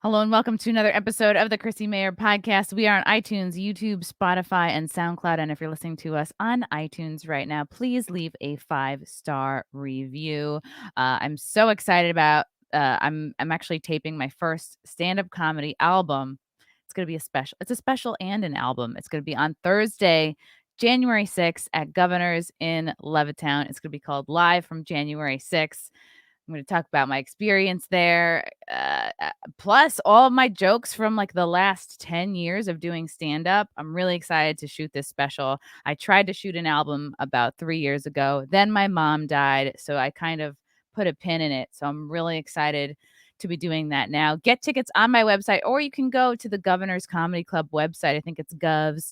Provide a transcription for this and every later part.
Hello and welcome to another episode of the Chrissie Mayr podcast. We are on iTunes, YouTube, Spotify, and SoundCloud. And if you're listening to us on iTunes right now, please leave a 5-star review. I'm so excited about. I'm actually taping my first stand-up comedy album. It's going to be a special. It's a special and an album. It's going to be on Thursday, January 6th at Governor's in Levittown. It's going to be called Live from January 6th. I'm going to talk about my experience there, plus all of my jokes from like the last 10 years of doing stand up. I'm really excited to shoot this special. I tried to shoot an album about 3 years ago. Then my mom died, so I kind of put a pin in it. So I'm really excited to be doing that now. Get tickets on my website, or you can go to the Governor's Comedy Club website. I think it's govs.govs.com.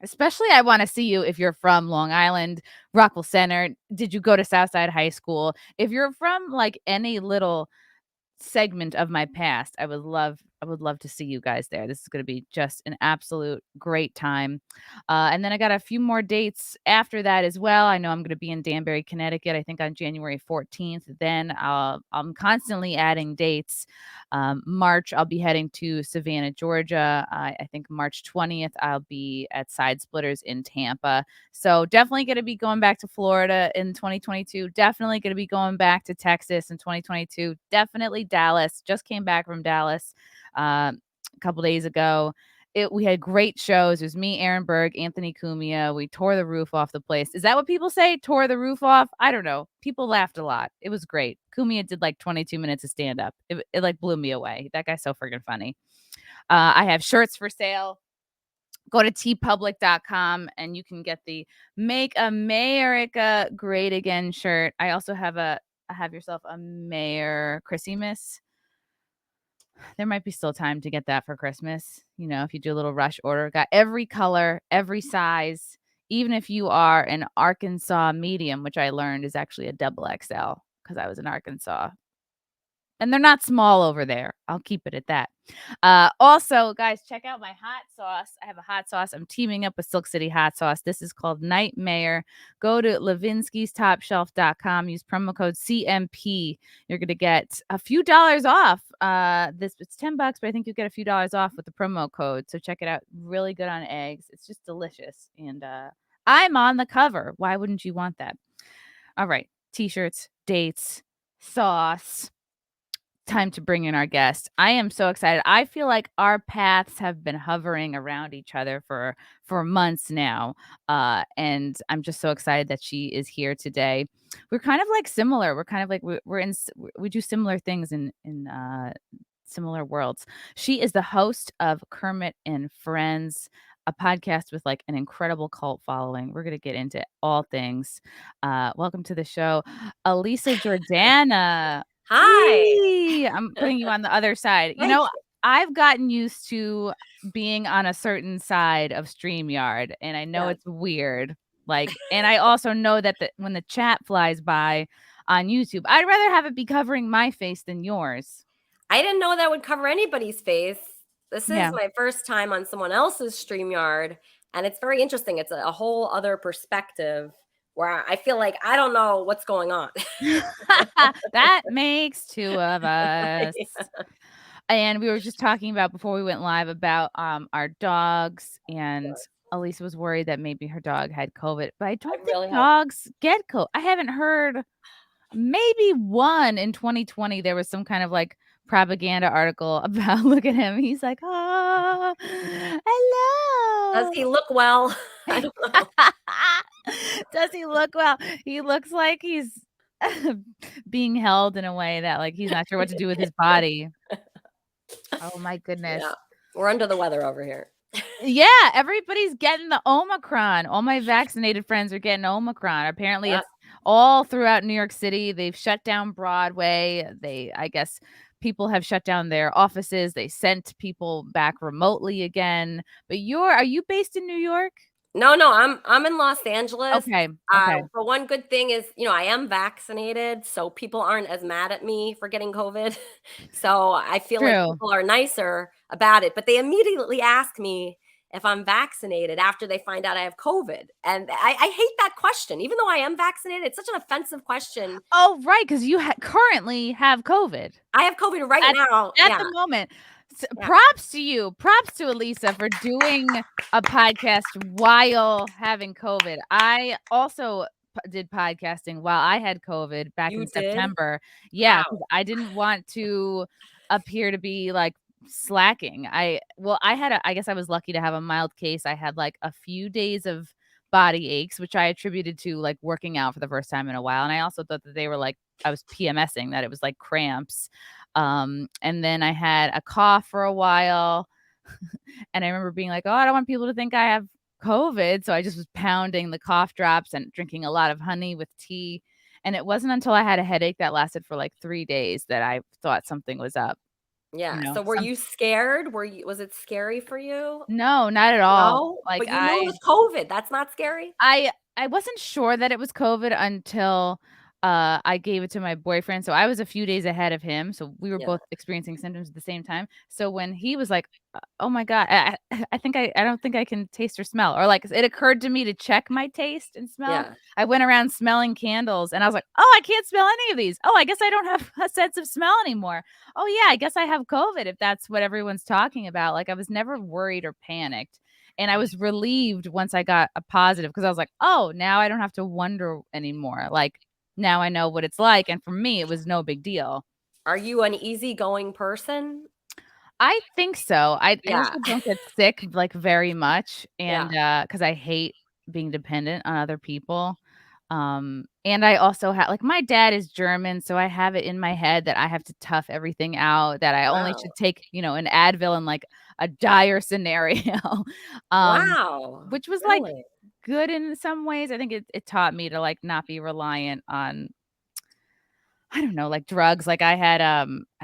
Especially, I wanna see you if you're from Long Island, Rockville Center. Did you go to Southside High School? If you're from, like, any little segment of my past, I would love to see you guys there. This is gonna be just an absolute great time. And then I got a few more dates after that as well. I know I'm gonna be in Danbury, Connecticut, I think on January 14th. Then I'm constantly adding dates. March, I'll be heading to Savannah, Georgia. I think March 20th, I'll be at Side Splitters in Tampa. So definitely gonna be going back to Florida in 2022. Definitely gonna be going back to Texas in 2022. Definitely Dallas. Just came back from Dallas a couple days ago. We had great shows. It was me, Aaron Berg, Anthony Cumia. We tore the roof off the place. Is that what people say? Tore the roof off? I don't know. People laughed a lot. It was great. Cumia did like 22 minutes of stand up. It like blew me away. That guy's so freaking funny. I have shirts for sale. Go to tpublic.com and you can get the Make America Great Again shirt. I also have I have yourself a Mayor Christmas. There might be still time to get that for Christmas. You know, if you do a little rush order, got every color, every size, even if you are an Arkansas medium, which I learned is actually a double XL because I was in Arkansas. And they're not small over there. I'll keep it at that. Also, guys, check out my hot sauce. I have a hot sauce. I'm teaming up with Silk City Hot Sauce. This is called Nightmare. Go to levinskystopshelf.com. Use promo code CMP. You're going to get a few dollars off. It's $10, but I think you get a few dollars off with the promo code. So check it out. Really good on eggs. It's just delicious. And I'm on the cover. Why wouldn't you want that? All right. T-shirts, dates, sauce. Time to bring in our guest. I am so excited. I feel like our paths have been hovering around each other for months now, and I'm just so excited that she is here today. We're kind of like similar. We're kind of like we do similar things in similar worlds. She is the host of Kermit and Friends, a podcast with like an incredible cult following. We're gonna get into all things. Welcome to the show, Elisa Jordana. Hi. I'm putting you on the other side. You Thank know, you. I've gotten used to being on a certain side of StreamYard, and I know Yeah. it's weird. Like, and I also know that when the chat flies by on YouTube, I'd rather have it be covering my face than yours. I didn't know that would cover anybody's face. This is Yeah. my first time on someone else's StreamYard, and it's very interesting. It's a whole other perspective where I feel like I don't know what's going on. That makes two of us. Yeah. And we were just talking about before we went live about our dogs, and Elisa was worried that maybe her dog had COVID, but I I don't think really hope. dogs get COVID. I haven't heard. Maybe one in 2020 there was some kind of like propaganda article about look at him. He's like, "Oh, Does hello." he look well? I don't know. Does he look well? He looks like he's being held in a way that like he's not sure what to do with his body. Oh my goodness. Yeah. We're under the weather over here. Yeah, everybody's getting the Omicron. All my vaccinated friends are getting Omicron. Apparently, Yeah. it's all throughout New York City. They've shut down Broadway. I guess people have shut down their offices. They sent people back remotely again. But are you based in New York? No, I'm in Los Angeles. Okay, okay. But one good thing is, I am vaccinated, so people aren't as mad at me for getting COVID. So I feel like True. people are nicer about it. But they immediately ask me, if I'm vaccinated after they find out I have COVID? And I hate that question. Even though I am vaccinated, it's such an offensive question. Oh, right, because you currently have COVID I have COVID right at now. at Yeah. the moment. Yeah. Props to you. Props to Elisa for doing a podcast while having COVID. I also did podcasting while I had COVID back You in did? September. Yeah, Wow. because I didn't want to appear to be, like, slacking. I guess I was lucky to have a mild case. I had, like, a few days of body aches, which I attributed to, like, working out for the first time in a while, and I also thought that they were, like, I was PMSing, that it was, like, cramps. And then I had a cough for a while. And I remember being like, "Oh, I don't want people to think I have COVID." So I just was pounding the cough drops and drinking a lot of honey with tea. And it wasn't until I had a headache that lasted for like 3 days that I thought something was up, Yeah. you know. So were you scared? Was it scary for you? No, not at all. No? Like But you knew it was COVID. That's not scary? I wasn't sure that it was COVID until, I gave it to my boyfriend, so I was a few days ahead of him, so we were Yeah. both experiencing symptoms at the same time. So when he was like, "Oh my god, I think I don't think I can taste or smell," or, like, it occurred to me to check my taste and smell. Yeah. I went around smelling candles, and I was like, "Oh, I can't smell any of these. Oh, I guess I don't have a sense of smell anymore. Oh, yeah, I guess I have COVID," if that's what everyone's talking about. Like, I was never worried or panicked. And I was relieved once I got a positive because I was like, "Oh, now I don't have to wonder anymore." Like, now I know what it's like, and for me, it was no big deal. Are you an easygoing person? I think so. I Yeah. also don't get sick, like, very much, and, Yeah. because I hate being dependent on other people. And I also have like, my dad is German, so I have it in my head that I have to tough everything out, that I only Wow. should take, an Advil in, like, a dire scenario. Um, Wow. which was, like, Really? good in some ways. I think it taught me to, like, not be reliant on, I don't know, like, drugs. Like, I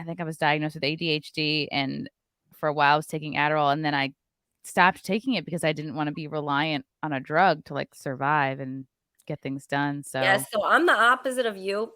think I was diagnosed with ADHD, and for a while I was taking Adderall, and then I stopped taking it because I didn't wanna be reliant on a drug to, like, survive and get things done, Yes, so so I'm the opposite of you.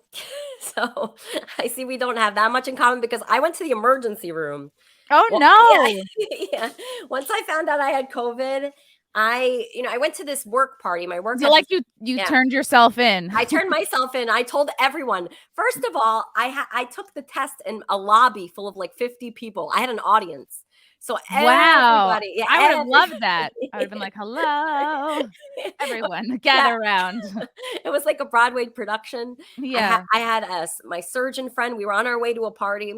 So, I see we don't have that much in common because I went to the emergency room. Oh, Well, yeah, no! yeah. Once I found out I had COVID, I went to this work party. My work So, had like, this. you Yeah. turned yourself in. I turned myself in. I told everyone. First of all, I took the test in a lobby full of like 50 people. I had an audience. So Wow. everybody, yeah, I would have loved that. I would have been everybody. like, "Hello, everyone, gather Yeah. around." It was like a Broadway production. Yeah. I had my surgeon friend. We were on our way to a party,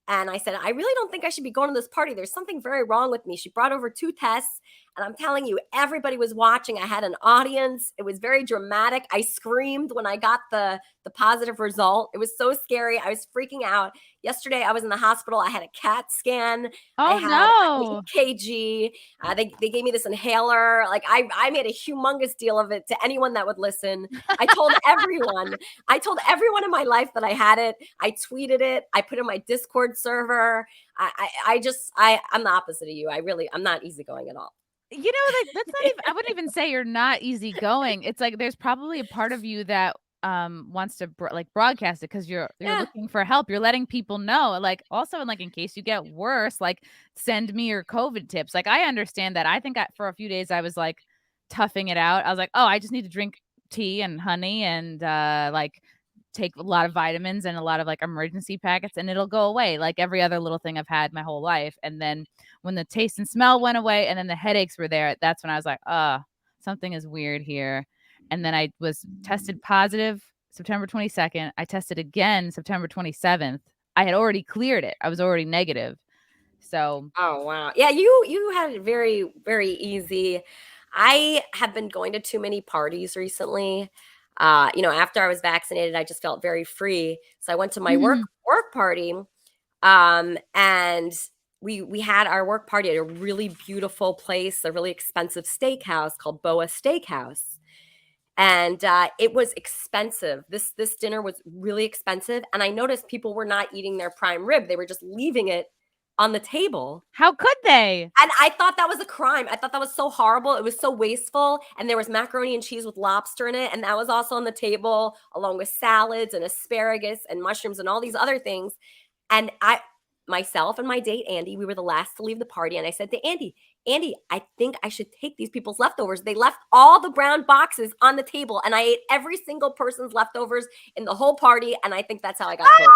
and I said, "I really don't think I should be going to this party. There's something very wrong with me." She brought over 2 tests, and I'm telling you, everybody was watching. I had an audience. It was very dramatic. I screamed when I got the positive result. It was so scary. I was freaking out. Yesterday, I was in the hospital. I had a CAT scan. I Oh, had an no. EKG. They gave me this inhaler. Like I made a humongous deal of it to anyone that would listen. I told everyone. I told everyone in my life that I had it. I tweeted it. I put it in my Discord server. I'm the opposite of you. I'm not easygoing at all. Like, that's not even I wouldn't even say you're not easygoing. It's like there's probably a part of you that, wants to broadcast it because you're Yeah. looking for help. You're letting people know, like, also, like, in case you get worse, like, send me your COVID tips. Like, I understand that. I think for a few days, I was, like, toughing it out. I was like, "Oh, I just need to drink tea and honey and, like, take a lot of vitamins and a lot of, like, emergency packets, and it'll go away," like every other little thing I've had my whole life. And then when the taste and smell went away and then the headaches were there, that's when I was like, something is weird here." And then I was tested positive September 22nd. I tested again September 27th. I had already cleared it. I was already negative. So, Oh wow. Yeah, you had it very, very easy. I have been going to too many parties recently. After I was vaccinated, I just felt very free. So I went to my mhm. work party. And we had our work party at a really beautiful place, a really expensive steakhouse called Boa Steakhouse. And it was expensive. This dinner was really expensive. And I noticed people were not eating their prime rib. They were just leaving it on the table. How could they? And I thought that was a crime. I thought that was so horrible. It was so wasteful. And there was macaroni and cheese with lobster in it. And that was also on the table, along with salads and asparagus and mushrooms and all these other things. And myself and my date, Andy, we were the last to leave the party. And I said to Andy, Andy, I think I should take these people's leftovers. They left all the brown boxes on the table, and I ate every single person's leftovers in the whole party, and I think that's how I got COVID.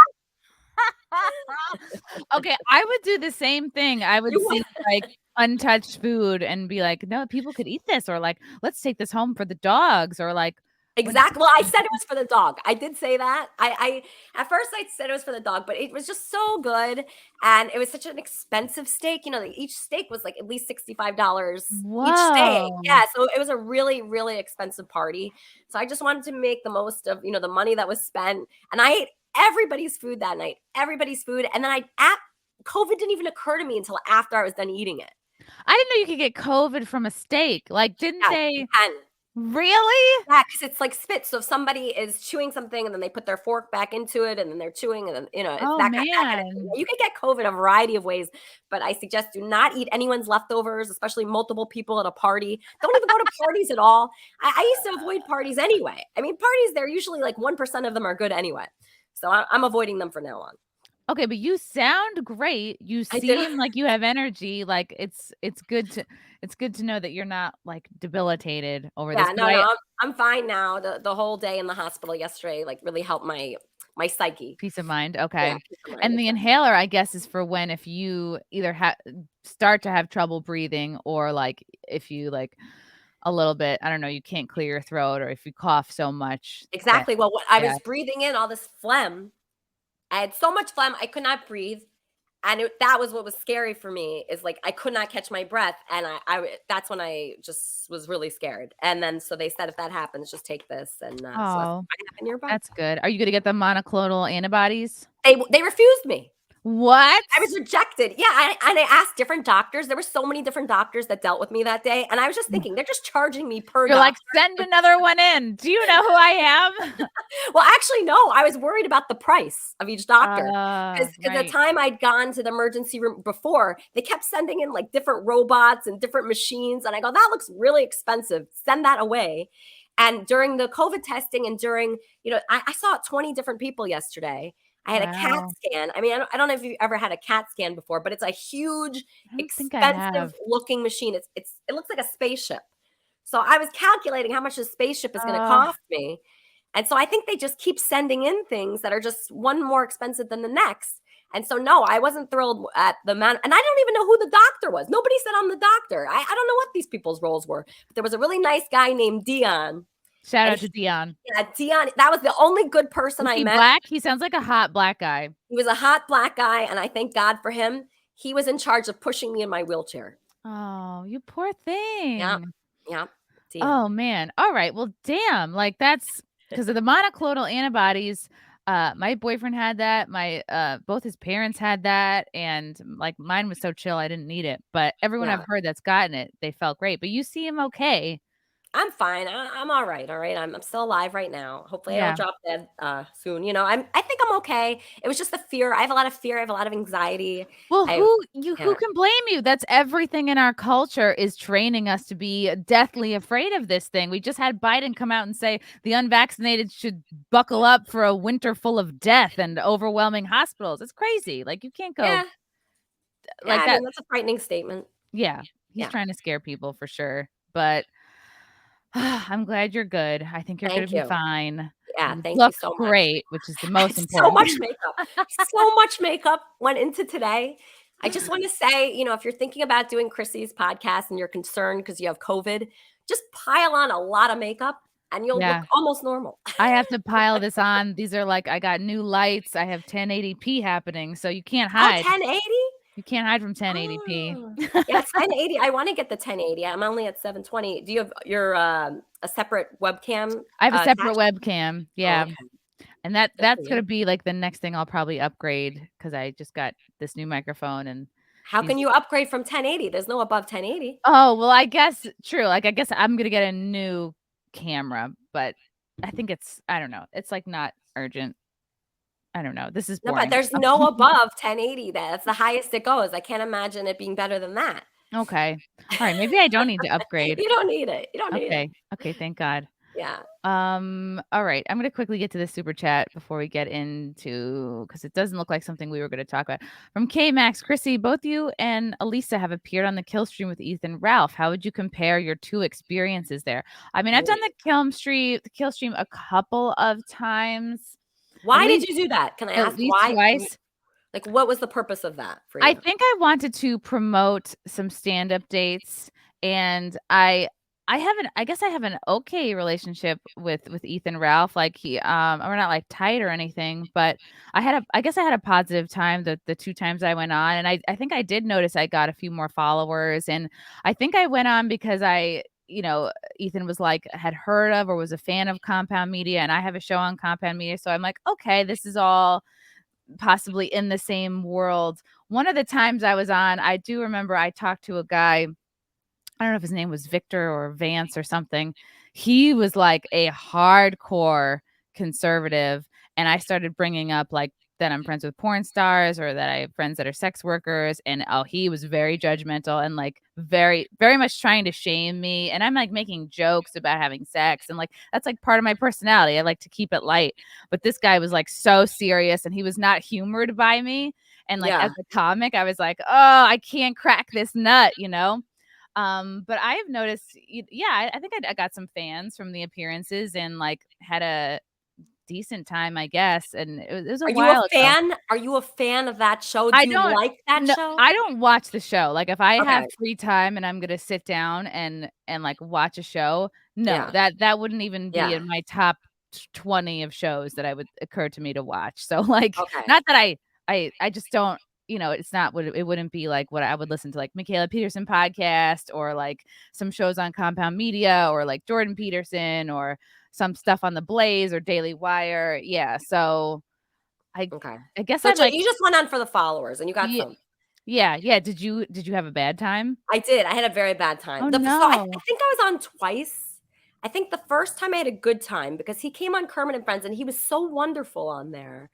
Okay, I would do the same thing. I would You see would? like untouched food and be like, no, people could eat this, or like, let's take this home for the dogs, or like Exactly. Well, I said it was for the dog. I did say that. I at first I said it was for the dog, but it was just so good, and it was such an expensive steak. You know, each steak was like at least $65 each steak. Whoa. Yeah, so it was a really, really expensive party. So I just wanted to make the most of the money that was spent, and I ate everybody's food that night. Everybody's food, and then COVID didn't even occur to me until after I was done eating it. I didn't know you could get COVID from a steak. Like, didn't Yeah, they? you can. Really? Yeah, because it's like spit. So if somebody is chewing something and then they put their fork back into it and then they're chewing and then, it's Oh that kind of thing. man. You can get COVID a variety of ways, but I suggest do not eat anyone's leftovers, especially multiple people at a party. Don't even go to parties at all. I used to avoid parties anyway. I mean, parties, they're usually like 1% of them are good anyway. So I'm avoiding them from now on. Okay, but you sound great. You I do. seem like you have energy. Like it's good to know that you're not like debilitated over this. Yeah, But no, I'm fine now. The whole day in the hospital yesterday like really helped my psyche. peace of mind. Yeah, Okay. peace of mind, And the exactly. inhaler, I guess, is for when if you either start to have trouble breathing, or like if you like a little bit, I don't know, you can't clear your throat, or if you cough so much that Exactly. Well, what I yeah. was breathing in all this phlegm. I had so much phlegm, I could not breathe, and that was what was scary for me is, like, I could not catch my breath, and that's when I just was really scared, and then so they said, "If that happens, just take this," and, so that's Oh, what happened nearby. that's good. Are you gonna get the monoclonal antibodies? They refused me. What? I was rejected. Yeah, and I asked different doctors. There were so many different doctors that dealt with me that day, and I was just thinking, they're just charging me per You're like, doctor. send another one in. Do you know who I am? Well, actually, no, I was worried about the price of each doctor because the Right. time I'd gone to the emergency room before, they kept sending in like different robots and different machines. And I go, that looks really expensive. Send that away. And during the COVID testing and during, I saw 20 different people yesterday. I had a CAT Wow. scan. I mean, I don't know if you've ever had a CAT scan before, but it's a huge, I don't think I expensive have. looking machine. It looks like a spaceship. So I was calculating how much the spaceship is going to Uh, cost me. And so I think they just keep sending in things that are just one more expensive than the next. And so, no, I wasn't thrilled at the amount. And I don't even know who the doctor was. Nobody said I'm the doctor. I don't know what these people's roles were. But there was a really nice guy named Dion. Shout And out to Dion. yeah, Dion, that was the only good person Is I he met. black? He sounds like a hot black guy. He was a hot black guy. And I thank God for him. He was in charge of pushing me in my wheelchair. Oh, you poor Yeah. thing. Yeah. Oh Dion. man. All right. Well, damn. Like that's because of the monoclonal antibodies. My boyfriend had that. My both his parents had that, and like mine was so chill I didn't need it. But everyone Yeah. I've heard that's gotten it, they felt great. But you seem okay. I'm fine. I'm all right. All right. I'm still alive right now. Hopefully, I don't Yeah. drop dead soon. I think I'm okay. It was just the fear. I have a lot of fear. I have a lot of anxiety. Well, I who yeah can blame you? That's everything in our culture is training us to be deathly afraid of this thing. We just had Biden come out and say the unvaccinated should buckle up for a winter full of death and overwhelming hospitals. It's crazy. Like you can't go yeah yeah. like I that. mean, that's a frightening statement. Yeah, he's Yeah. trying to scare people for sure. But I'm glad you're good. I think you're gonna Thank be you. fine. Yeah. You Thank you look so much. great, which is the I most had so important. much makeup. So much makeup went into today. I just want to say, if you're thinking about doing Chrissy's podcast and you're concerned because you have COVID, just pile on a lot of makeup and you'll Yeah. look almost normal. I have to pile this on. These are like I got new lights. I have 1080p happening, so you can't Oh, hide. 1080? You can't hide from 1080p. Oh. Yeah, 1080. I wanna get the 1080. I'm only at 720. Do you have a separate webcam, I have a separate attached? webcam. Oh, Yeah. okay. And Good for that's you. gonna be like the next thing I'll probably upgrade because I just got this new microphone and How can these you upgrade from 1080? There's no above 1080. oh, well, I guess true. Like I guess I'm gonna get a new camera, but I think I don't know. It's like not urgent. I don't know. This is No, but boring. there's no above 1080 that's the highest it goes. I can't imagine it being better than that. Okay. All right. Maybe I don't need to upgrade. You don't need it. You don't need it. Okay. Okay. Thank God. Yeah. All right. I'm gonna quickly get to the super chat before we get into because it doesn't look like something we were gonna talk about. From K Max, Chrissy, both you and Elisa have appeared on the Kill Stream with Ethan Ralph. How would you compare your two experiences there? I mean, I've done the Kill Stream a couple of times. Why did you do that? Can I At ask least why? twice. Like, what was the purpose of that for I you? think I wanted to promote some stand-up dates, and I guess I have an okay relationship with Ethan Ralph. Like we're not like tight or anything, but I guess I had a positive time the two times I went on, and I think I did notice I got a few more followers, and I think I went on because Ethan was like had heard of or was a fan of Compound Media, and I have a show on Compound Media, so I'm like, okay, this is all possibly in the same world. One of the times I was on, I do remember I talked to a guy, I don't know if his name was Victor or Vance or something. He was like a hardcore conservative. And I started bringing up like that I'm friends with porn stars or that I have friends that are sex workers. And he was very judgmental and like very, very much trying to shame me. And I'm like making jokes about having sex. And like that's like part of my personality. I like to keep it light. But this guy was like so serious and he was not humored by me. And like as a comic, I was like, oh, I can't crack this nut. But I have noticed, I think I got some fans from the appearances and like had a decent time, I guess. And it was a Are you a while ago. fan? Are you a fan of that show? Do you like that show? I don't watch the show. Like if I have Okay. free time and I'm gonna sit down and like watch a show, no, Yeah. that wouldn't even be Yeah. in my top 20 of shows that I would occur to me to watch. So like, Okay. not that I just don't. It's not what it wouldn't be like what I would listen to, like Michaela Peterson podcast or like some shows on Compound Media or like Jordan Peterson or some stuff on the Blaze or Daily Wire. Yeah, so Okay. I guess So I'm like, you just went on for the followers and you got yeah, some. yeah. Did you have a bad time? I did. I had a very bad time. Oh So I no. think I was on twice. I think the first time I had a good time because he came on Kermit and Friends and he was so wonderful on there.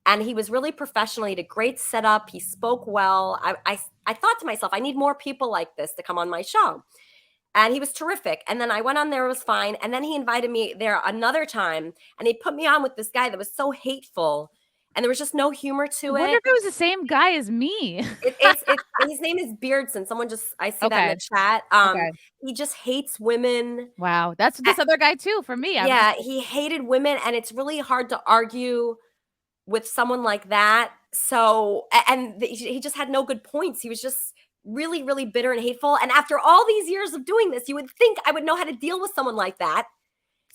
And he was really professional. He had a great setup. He spoke well. I thought to myself, I need more people like this to come on my show. And he was terrific. And then I went on there, it was fine. And then he invited me there another time and he put me on with this guy that was so hateful. And there was just no humor I to wonder it. if it was the same guy as me. It's his name is Beardson. I see that in Okay. the chat. Okay. He just hates women. Wow. That's Uh, this other guy too for me. I'm just yeah, he hated women, and it's really hard to argue with someone like that. So, he just had no good points. He was just really, really bitter and hateful. And after all these years of doing this, you would think I would know how to deal with someone like that.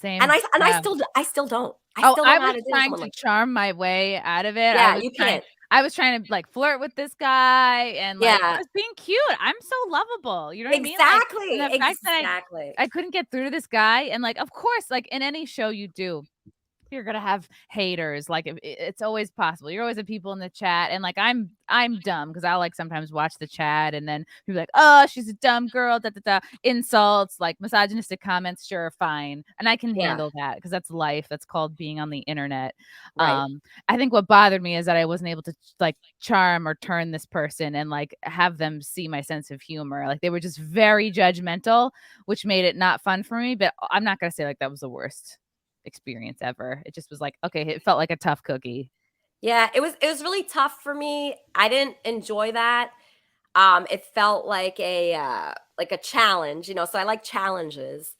same. And I Yeah. still don't. I Oh, still I don't know how was to deal with trying someone to like that. charm my way out of it. Yeah, you can't. I was trying to like flirt with this guy and like I Yeah, was being cute. I'm so lovable. You know what I mean? Like, and exactly, the fact that exactly. I couldn't get through to this guy and like of course like in any show you do you're gonna have haters. Like it's always possible. You're always have people in the chat, and like I'm dumb because I like sometimes watch the chat, and then people like, oh, she's a dumb girl, da da da, insults, like misogynistic comments. Sure, fine, and I can Yeah, handle that because that's life. That's called being on the internet. right. I think what bothered me is that I wasn't able to like charm or turn this person and like have them see my sense of humor. Like they were just very judgmental, which made it not fun for me. But I'm not gonna say like that was the worst experience ever. It just was like, okay, it felt like a tough cookie. Yeah, it was really tough for me. I didn't enjoy that. It felt like a challenge, so I like challenges.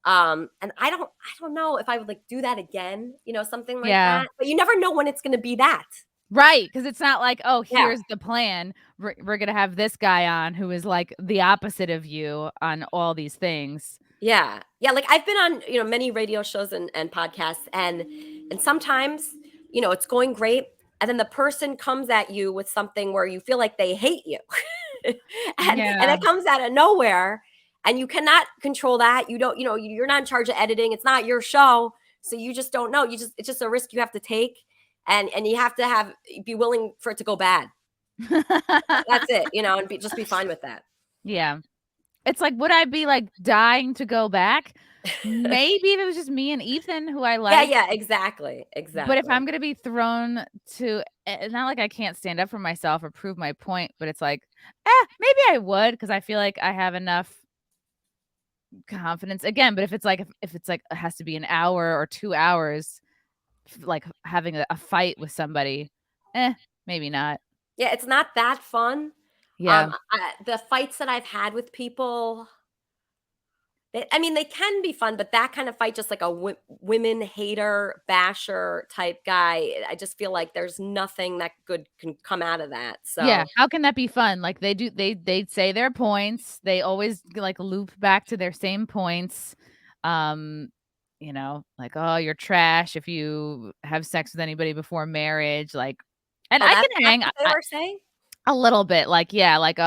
And I don't know if I would like do that again, something like Yeah. that. But you never know when it's going to be that. Right. Because it's not like, oh, Yeah. here's the plan. We're going to have this guy on who is like the opposite of you on all these things. Yeah. Yeah, like I've been on, many radio shows and podcasts and sometimes, it's going great and then the person comes at you with something where you feel like they hate you. And Yeah. it comes out of nowhere and you cannot control that. You don't, you're not in charge of editing. It's not your show. So you just don't know. It's just a risk you have to take and you have to be willing for it to go bad. That's it, and just be fine with that. Yeah. It's like, would I be like dying to go back? Maybe if it was just me and Ethan, who I Yeah, like. yeah, exactly. But if Exactly. I'm gonna be thrown to it's not like I can't stand up for myself or prove my point, but it's like, maybe I would because I feel like I have enough confidence again, but if it's like it has to be an hour or 2 hours, like having a fight with somebody, maybe not. Yeah, it's not that fun. Yeah. The fights that I've had with people, I mean, they can be fun, but that kind of fight, just like a women hater, basher type guy, I just feel like there's nothing that good can come out of that. Yeah, So, how can that be fun? Like, they say their points, they always, like, loop back to their same points, um, like, "Oh, you're trash if you have sex with anybody before marriage," like and oh, I that's can hang what they were saying? a little bit, like, yeah, like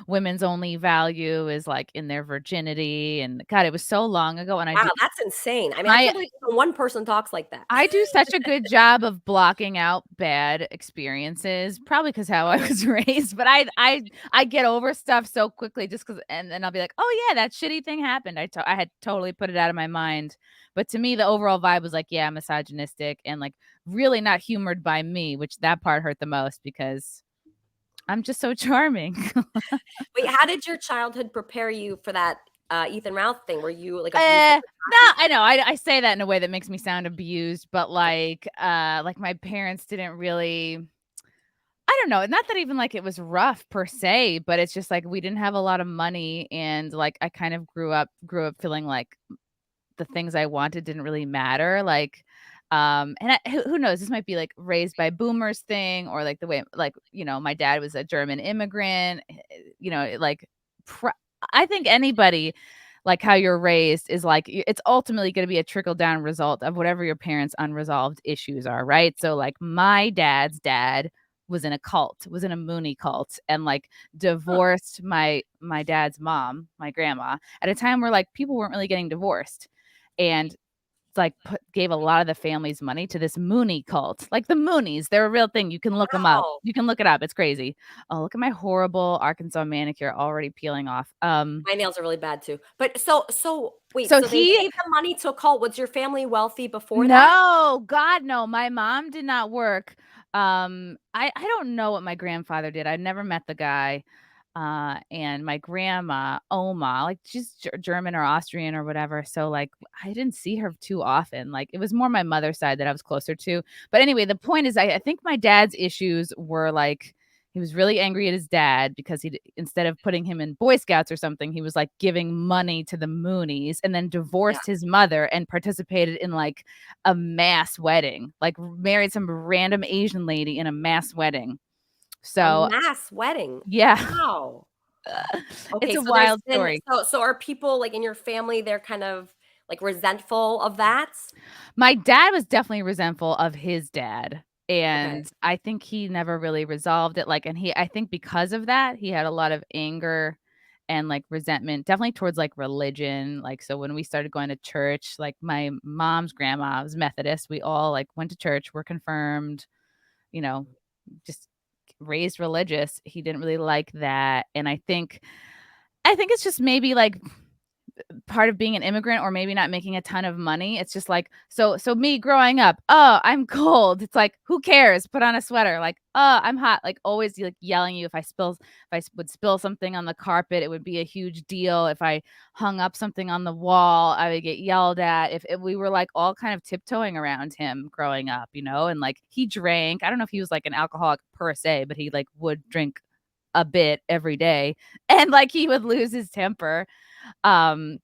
women's only value is, like, in their virginity, and God, it was so long ago, and Wow, that's insane. I mean, I my can't believe even one person talks like that. I do such a good job of blocking out bad experiences, probably because how I was raised, but I get over stuff so quickly just because, and then I'll be like, "Oh, yeah, that shitty thing happened." I had totally put it out of my mind, but to me, the overall vibe was like, yeah, misogynistic and, like, really not humored by me, which that part hurt the most because I'm just so charming. Wait, how did your childhood prepare you for that, Ethan Ralph thing? Were you, like, abusive No, with I know. I say that in a way that makes me sound abused, but, like my parents didn't really I don't know, not that even, like, it was rough per se, but it's just, like, we didn't have a lot of money, and, like, I kind of grew up feeling like the things I wanted didn't really matter, like, and who knows, this might be, like, raised by boomers thing or, like, the way like, my dad was a German immigrant, like, pr I think anybody, like, how you're raised is, like, it's ultimately gonna be a trickle down result of whatever your parents' unresolved issues are, right? So, like, my dad's dad was in a cult, was in a Mooney cult, and, like, Huh. divorced my dad's mom, my grandma, at a time where, like, people weren't really getting divorced, and, like, gave a lot of the family's money to this Mooney cult. Like, the Moonies, they're a real thing, you can look them up. Wow. You can look it up, it's crazy. Oh, look at my horrible Arkansas manicure already peeling off. My nails are really bad too. But so wait, So so they he gave the money to a cult. Was your family wealthy before that? No, God, no, my mom did not work. I don't know what my grandfather did, I never met the guy, and my grandma, Oma, like, she's German or Austrian or whatever, so, like, I didn't see her too often, like, it was more my mother's side that I was closer to, but anyway, the point is I think my dad's issues were, like, he was really angry at his dad because instead of putting him in Boy Scouts or something, he was, like, giving money to the Moonies and then Yeah. divorced his mother and participated in, like, a mass wedding, like, married some random Asian lady in a mass wedding. A So, mass wedding. yeah, Wow. it's Okay, a so there's wild been story. so are people, like, in your family, they're kind of, like, resentful of that? My dad was definitely resentful of his dad, Okay. and I think he never really resolved it, like, and I think because of that, he had a lot of anger and, like, resentment, definitely towards, like, religion, like, so when we started going to church, like, my mom's grandma was Methodist, we all, like, went to church, were confirmed, you know, just raised religious. He didn't really like that, and I think it's just maybe, like, part of being an immigrant or maybe not making a ton of money. It's just like so me growing up, "Oh, I'm cold." It's like, "Who cares? Put on a sweater." Like, "Oh, I'm hot." Like, always, like, yelling you if I would spill something on the carpet, it would be a huge deal. If I hung up something on the wall, I would get yelled at. If we were, like, all kind of tiptoeing around him growing up, and, like, he drank. I don't know if he was, like, an alcoholic per se, but he, like, would drink a bit every day, and, like, he would lose his temper. Um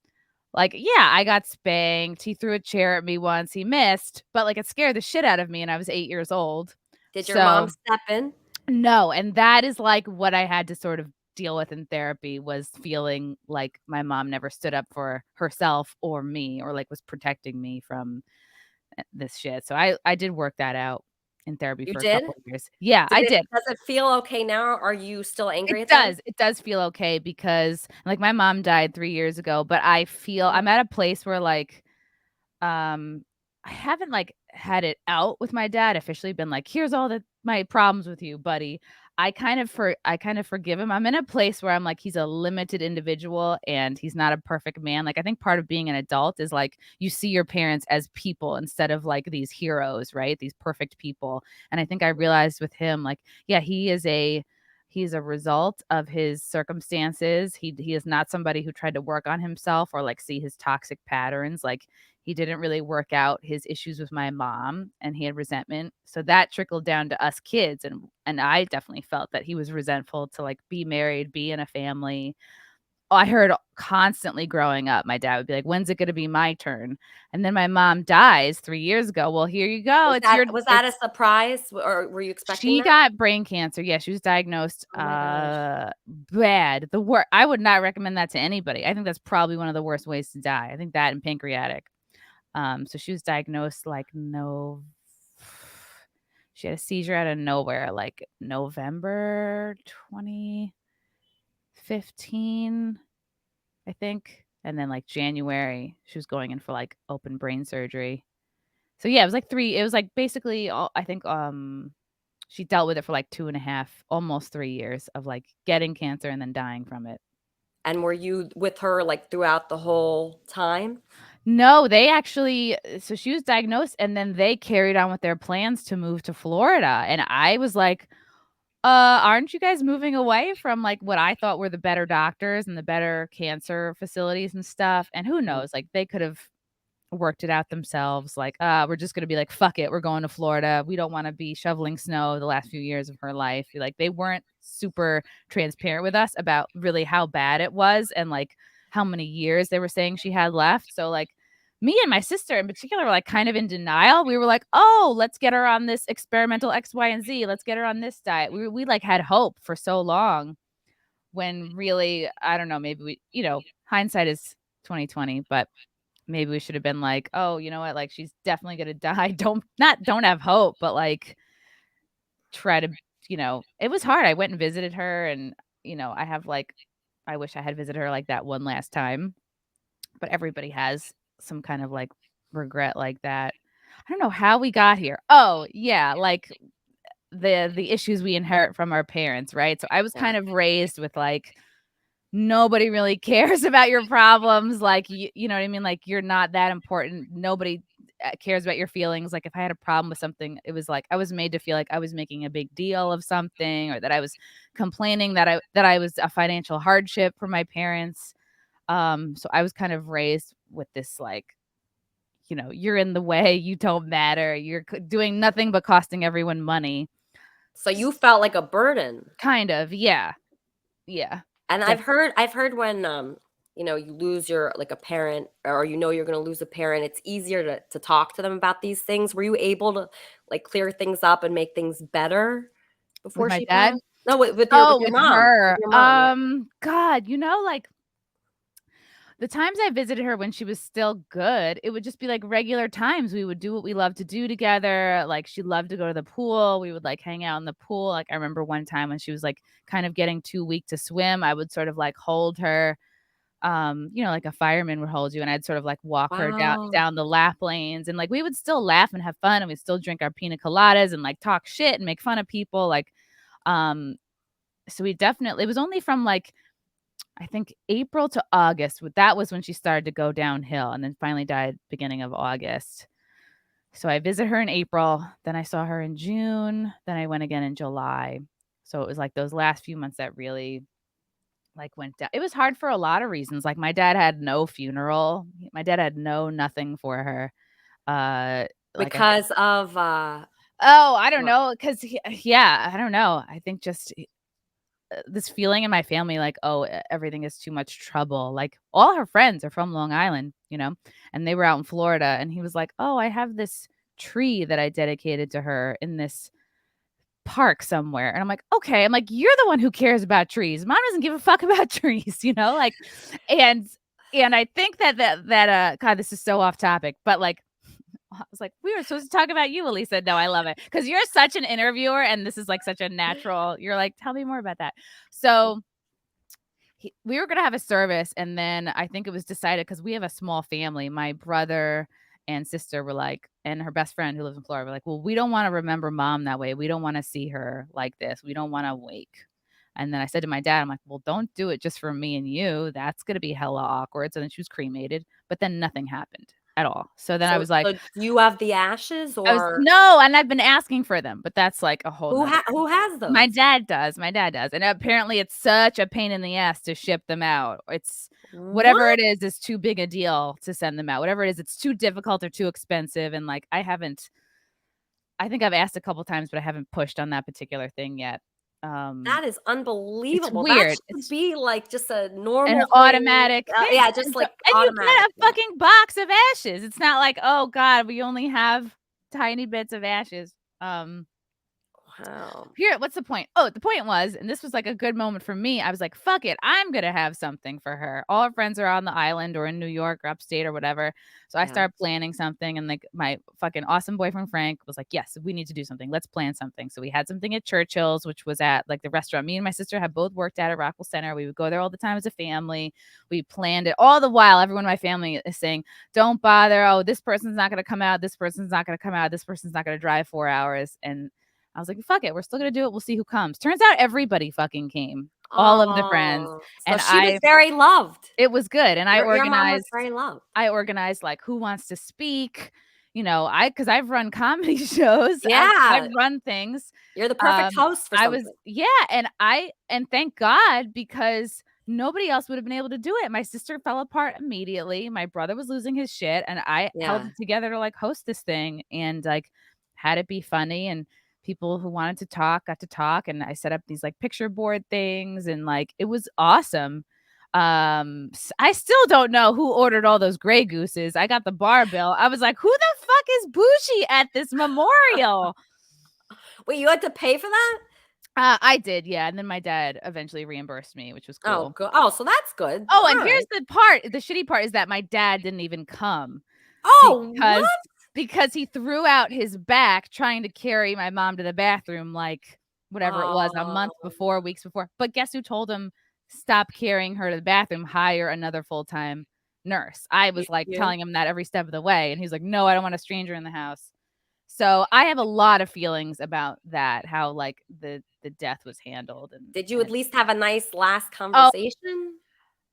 like, yeah, I got spanked. He threw a chair at me once. He missed, but, like, it scared the shit out of me, and I was 8 years old. Did your mom So, step in? no, and that is, like, what I had to sort of deal with in therapy was feeling like my mom never stood up for herself or me or, like, was protecting me from, this shit. So I did work that out in therapy You for a did? couple of years. Yeah, I did. Does it feel okay now? Are you still angry at them? It does feel okay because, like, my mom died 3 years ago, but I feel Oh, I'm at a place where, like, Um, I haven't, like, had it out with my dad, officially been like, "Here's all my problems with you, buddy." I kind of forgive him. I'm in a place where I'm like, he's a limited individual and he's not a perfect man. Like, I think part of being an adult is, like, you see your parents as people instead of, like, these heroes, right? These perfect people. And I think I realized with him, like, yeah, he is a He's a result of his circumstances. He is not somebody who tried to work on himself or, like, see his toxic patterns. Like, he didn't really work out his issues with my mom, and he had resentment. So that trickled down to us kids, and I definitely felt that he was resentful to, like, be married, be in a family. I heard constantly growing up, my dad would be like, "When's it gonna be my turn?" And then my mom dies 3 years ago. "Well, here you go. Was that a surprise, or were you expecting She that? got brain cancer. Yeah, she was diagnosed, Oh my gosh. bad. I would not recommend that to anybody. I think that's probably one of the worst ways to die. I think that and pancreatic. So she was diagnosed, like, no she had a seizure out of nowhere, like, November 2015, I think, and then, like, January, she was going in for, like, open brain surgery. So, yeah, it was, like, basically all I think, she dealt with it for, like, 2.5, almost 3 years of, like, getting cancer and then dying from it. And were you with her, like, throughout the whole time? No, they actually so she was diagnosed, and then they carried on with their plans to move to Florida, and I was like, aren't you guys moving away from, like, what I thought were the better doctors and the better cancer facilities and stuff?" And who Mm. knows, like, they could have worked it out themselves, like, we're just gonna be like, "Fuck it, we're going to Florida. We don't wanna be shoveling snow the last few years of her life." Like, they weren't super transparent with us about really how bad it was and, like, how many years they were saying she had left. So, like, me and my sister in particular were, like, kind of in denial. We were like, "Oh, let's get her on this experimental X, Y, and Z. Let's get her on this diet." We, like, had hope for so long when really, I don't know, maybe hindsight is 2020, but maybe we should have been like, "Oh, you know what? Like, she's definitely gonna die." Don't have hope, but, like, try to it was hard. I went and visited her and, I have, like I wish I had visited her, like, that one last time, but everybody has some kind of, like, regret like that. I don't know how we got here. Oh, yeah, like, the issues we inherit from our parents, right? So I was Yeah. kind of raised with, like, nobody really cares about your problems, like, you know what I mean? Like, you're not that important. Nobody, cares about your feelings. Like, if I had a problem with something, it was like I was made to feel like I was making a big deal of something or that I was complaining that I was a financial hardship for my parents. So I was kind of raised with this, like, "You're in the way, you don't matter, you're doing nothing but costing everyone money." So you felt like a burden. Kind of, yeah. Yeah. And Def I've heard when, you lose your like, a parent, or you're gonna lose a parent, it's easier to talk to them about these things. Were you able to, like, clear things up and make things better with before my she dad? passed? No, with Oh, your with mom. With her. your mom, yeah. God, like, the times I visited her when she was still good, it would just be, like, regular times. We would do what we love to do together. Like, she loved to go to the pool. We would, like, hang out in the pool. Like, I remember one time when she was, like, kind of getting too weak to swim, I would sort of, like, hold her, like a fireman would hold you, and I'd sort of, like, walk her Wow. down the lap lanes, and, like, we would still laugh and have fun, and we'd still drink our pina coladas and, like, talk shit and make fun of people, like, um, so we definitely it was only from, like, I think April to August, that was when she started to go downhill and then finally died beginning of August. So I visited her in April, then I saw her in June, then I went again in July. So it was, like, those last few months that really, like, went down. It was hard for a lot of reasons. Like, my dad had no funeral. My dad had nothing for her. Like, I Because of, Oh, I don't what? know, 'cause yeah, I don't know. I think just this feeling in my family like, "Oh, everything is too much trouble." Like, all her friends are from Long Island, and they were out in Florida, and he was like, "Oh, I have this tree that I dedicated to her in this park somewhere." And I'm like, "Okay." I'm like, "You're the one who cares about trees. Mom doesn't give a fuck about trees," like, and I think God, this is so off topic, but, like, I was like, "We were supposed to talk about you, Elisa." No, I love it because 'cause you're such an interviewer, and this is, like, such a natural you're like, "Tell me more about that." So, we were gonna have a service, and then I think it was decided because we have a small family. My brother and sister were like and her best friend who lives in Florida were like, "Well, we don't wanna remember mom that way. We don't wanna see her like this. We don't wanna wake." And then I said to my dad, I'm like, "Well, don't do it just for me and you. That's gonna be hella awkward." So then she was cremated, but then nothing happened. at all. So then I was like, so do you have the ashes, or no, and I've been asking for them, but that's like a whole nother who has those? My dad does, and apparently it's such a pain in the ass to ship them out. It's whatever What? it is too big a deal to send them out. Whatever it is, it's too difficult or too expensive, and, like, I think I've asked a couple times, but I haven't pushed on that particular thing yet. That is It's unbelievable. That weird. should It's be, like, just a an normal thing. automatic thing, Yeah, just, and so like, you get automatic, a yeah. fucking box of ashes. It's not like, "Oh god, we only have tiny bits of ashes." Wow. Here, what's the point? Oh, the point was, and this was like a good moment for me. I was like, fuck it. I'm going to have something for her. All her friends are on the island or in New York or upstate or whatever. So I Yeah. started planning something. And like my fucking awesome boyfriend, Frank, was like, yes, we need to do something. Let's plan something. So we had something at Churchill's, which was at like the restaurant. Me and my sister have both worked at Rockwell Center. We would go there all the time as a family. We planned it all the while. Everyone in my family is saying, don't bother. Oh, this person's not going to come out. This person's not going to come out. This person's not going to drive 4 hours. And I was like, fuck it. We're still going to do it. We'll see who comes. Turns out everybody fucking came. All of the friends. Oh, so And she was very loved. it was good. And Your mom was very loved. I organized like who wants to speak, cause I've run comedy shows. Yeah. I've run things. You're the perfect host for something. And thank God, because nobody else would have been able to do it. My sister fell apart immediately. My brother was losing his shit, and I held Yeah. it together to like host this thing and like had it be funny, and people who wanted to talk got to talk, and I set up these like picture board things, and like it was awesome. I still don't know who ordered all those Grey Gooses. I got the bar bill. I was like, who the fuck is Bougie at this memorial? Wait, you had to pay for that? I did, yeah, and then my dad eventually reimbursed me, which was Oh, cool. good. Oh, so that's good. Oh, and All here's right. the shitty part is that my dad didn't even come Oh, because what? because he threw out his back trying to carry my mom to the bathroom, like, whatever it was, a month Oh, before, weeks before. But guess who told him, "Stop carrying her to the bathroom, hire another full-time nurse." I was, like, you? telling him that every step of the way, and he's like, "No, I don't want a stranger in the house." So, I have a lot of feelings about that, how, like, the death was handled, Did you at and least have a nice last Oh, conversation?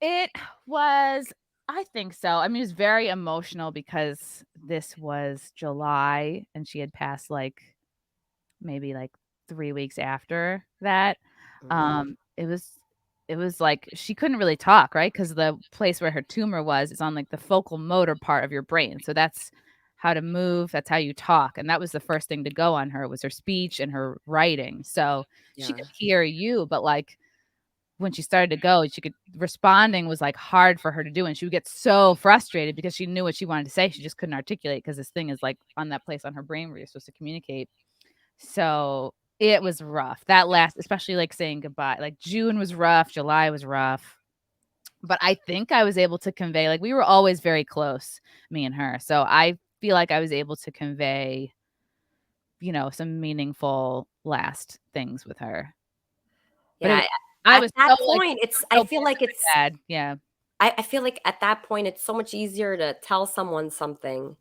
it was I think so. I mean, it was very emotional because this was July, and she had passed, like, maybe, like, 3 weeks after that. Mhm. It was like she couldn't really talk, right? Because the place where her tumor was is on, like, the focal motor part of your brain, so that's how to move, that's how you talk, and that was the first thing to go on her was her speech and her writing, so she Yeah. could hear you, but, like, when she started to go, she could responding was, like, hard for her to do, and she would get so frustrated because she knew what she wanted to say, she just couldn't articulate because this thing is, like, on that place on her brain where you're supposed to communicate. So, it was rough. That last especially, like, saying goodbye. Like, June was rough, July was rough, but I think I was able to convey like, we were always very close, me and her, so I feel like I was able to convey, some meaningful last things with her. But Yeah. I At was that so, like point, so I bad feel like for my dad. Yeah. I feel like at that point, it's so much easier to tell someone something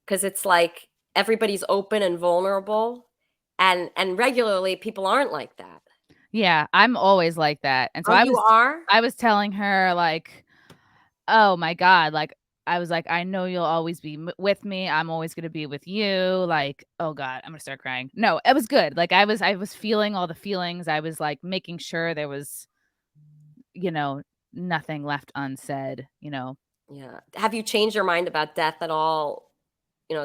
because it's like everybody's open and vulnerable, and regularly people aren't like that. Yeah, I'm always like that, and so Oh, you are? I was telling her, like, "Oh my god," like, I was like, "I know you'll always be with me, I'm always gonna be with you," like, oh god, I'm gonna start crying. No, it was good, like, I was feeling all the feelings, I was, like, making sure there was, you know, nothing left unsaid, you know? Yeah. Have you changed your mind about death at all,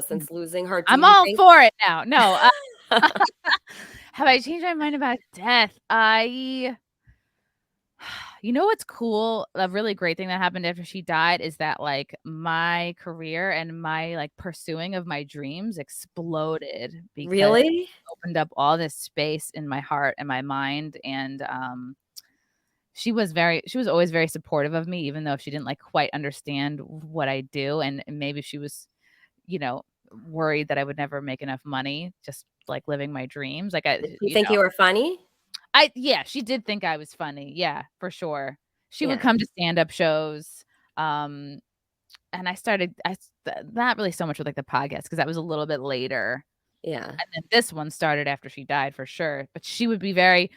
since losing her? Do I'm you all think for it now. No, have I changed my mind about death? You know what's cool? A really great thing that happened after she died is that, like, my career and my, like, pursuing of my dreams exploded because it Really? opened up all this space in my heart and my mind, and, she was always very supportive of me, even though she didn't, like, quite understand what I do, and maybe she was, you know, worried that I would never make enough money just, like, living my dreams, like, Did you think you were funny? Yeah, she did think I was funny, yeah, for sure. She would Yeah. come to stand-up shows, um, and I started I s not really so much with, like, the podcast because that was a little bit later, Yeah. and then this one started after she died for sure, but she would be very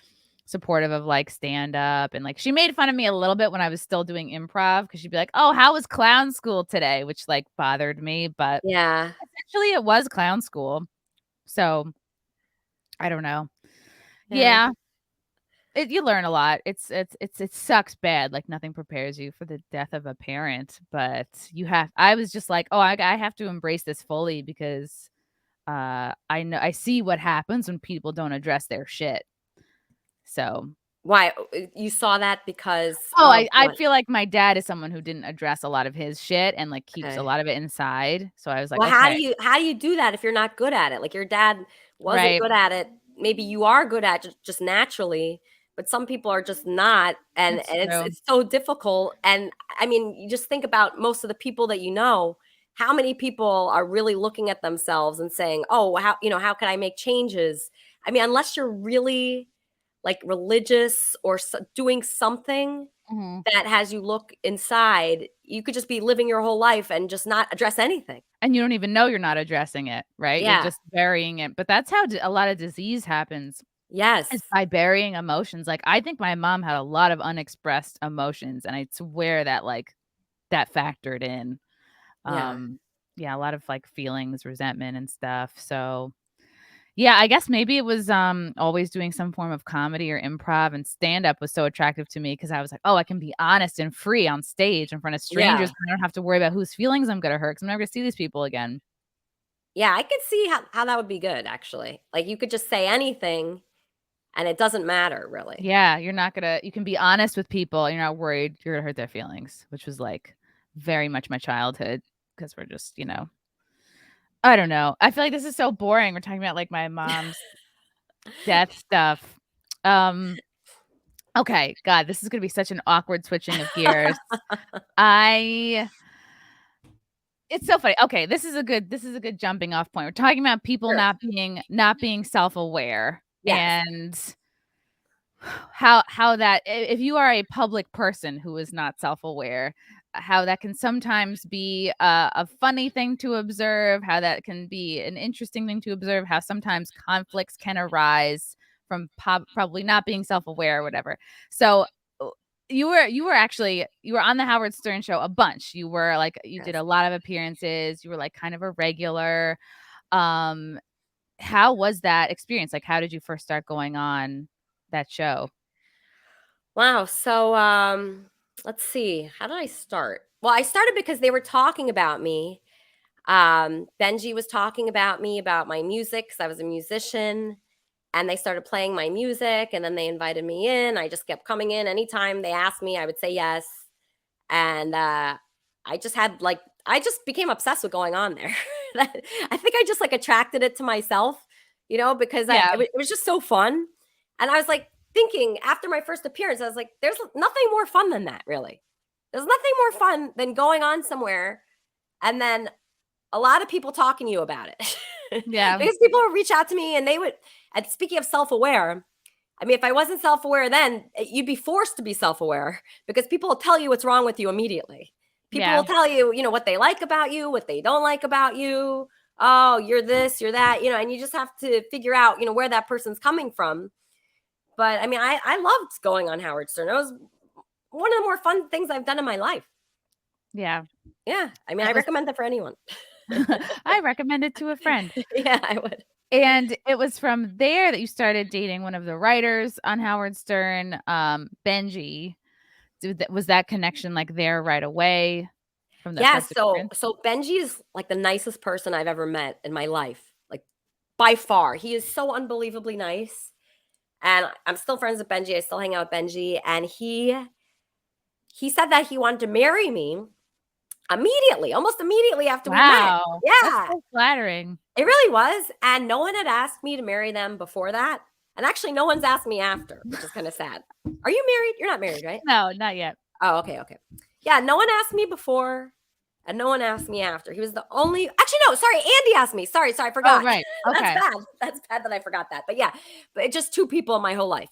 supportive of like stand up, and like she made fun of me a little bit when I was still doing improv because she'd be like, "Oh, how was clown school today?" which like bothered me, but Yeah. essentially it was clown school. So I don't know. Yeah. Yeah, you learn a lot. It sucks bad. Like nothing prepares you for the death of a parent, but I was just like, oh, I have to embrace this fully because I see what happens when people don't address their shit. So Why? You saw that because oh, of I what? feel like my dad is someone who didn't address a lot of his shit and, like, keeps a Okay. lot of it inside, so I was like, Well, how "Okay." do you do that if you're not good at it? Like, your dad wasn't Right. good at it. Maybe you are good at it just naturally, but some people are just not, and It's it's true. it's so difficult, and, I mean, you just think about most of the people that you know, how many people are really looking at themselves and saying, "Oh, how can I make changes?" I mean, unless you're really, like, religious or doing something Mhm. that has you look inside, you could just be living your whole life and just not address anything. And you don't even know you're not addressing it, right? You're Yeah. just burying it, but that's how a lot of disease happens, is Yes. by burying emotions. Like, I think my mom had a lot of unexpressed emotions, and I swear that, like, that factored in. Yeah. Um, yeah, a lot of, like, feelings, resentment and stuff, so yeah, I guess maybe it was, always doing some form of comedy or improv, and stand-up was so attractive to me because I was like, "Oh, I can be honest and free on stage in front of strangers, Yeah. and I don't have to worry about whose feelings I'm gonna hurt because 'cause I'm never gonna see these people again." Yeah, I could see how that would be good, actually. Like, you could just say anything, and it doesn't matter, really. Yeah, you can be honest with people, and you're not worried you're gonna hurt their feelings, which was, like, very much my childhood because 'cause we're just, I don't know. I feel like this is so boring. We're talking about, like, my mom's death stuff. Um, okay, god, this is gonna be such an awkward switching of gears. I It's so funny. Okay, this is a good jumping off point. We're talking about people Sure. not being self-aware Yes. and how that if you are a public person who is not self-aware, how that can sometimes be a funny thing to observe, how that can be an interesting thing to observe, how sometimes conflicts can arise from probably not being self-aware or whatever. So uh, you were on the Howard Stern show a bunch. You did Yes. a lot of appearances. You were like kind of a regular. Um, how was that experience? Like, how did you first start going on that show? Wow. So, let's see. How did I start? Well, I started because they were talking about me. Benjy was talking about me, about my music, because I was a musician, and they started playing my music, and then they invited me in. I just kept coming in. Anytime they asked me, I would say yes. And I just became obsessed with going on there. I think I just like attracted it to myself, because Yeah, it was just so fun. And I was like thinking after my first appearance, I was like, there's nothing more fun than that, really. There's nothing more fun than going on somewhere and then a lot of people talking to you about it. yeah, Because people would reach out to me and and speaking of self aware, I mean, if I wasn't self aware then, you'd be forced to be self aware because people will tell you what's wrong with you immediately. People will yeah, tell you, what they like about you, what they don't like about you. Oh, you're this, you're that, and you just have to figure out, where that person's coming from. But I mean, I loved going on Howard Stern. It was one of the more fun things I've done in my life. yeah. Yeah. I mean, It I was recommend it for anyone. I recommend it to a friend. Yeah, I would. And it was from there that you started dating one of the writers on Howard Stern, Benjy. Was that connection, like, there right away from that Yeah, first so experience? so Benji is like the nicest person I've ever met in my life, like by far. He is so unbelievably nice, and I'm still friends with Benji. I still hang out with Benji, and he said that he wanted to marry me immediately, almost immediately after we met. Wow, that's Yeah, so flattering. it really was, and no one had asked me to marry them before that, and actually, no one's asked me after, which is kind of sad. Are you married? You're not married, right? No, not yet. Oh, okay, okay. Yeah, no one asked me before, and no one asked me after. He was the only actually, no, sorry, Andy asked me. Sorry, I Oh, forgot. right, That's okay. bad. That's bad that I forgot that. But yeah, but just 2 people in my whole life,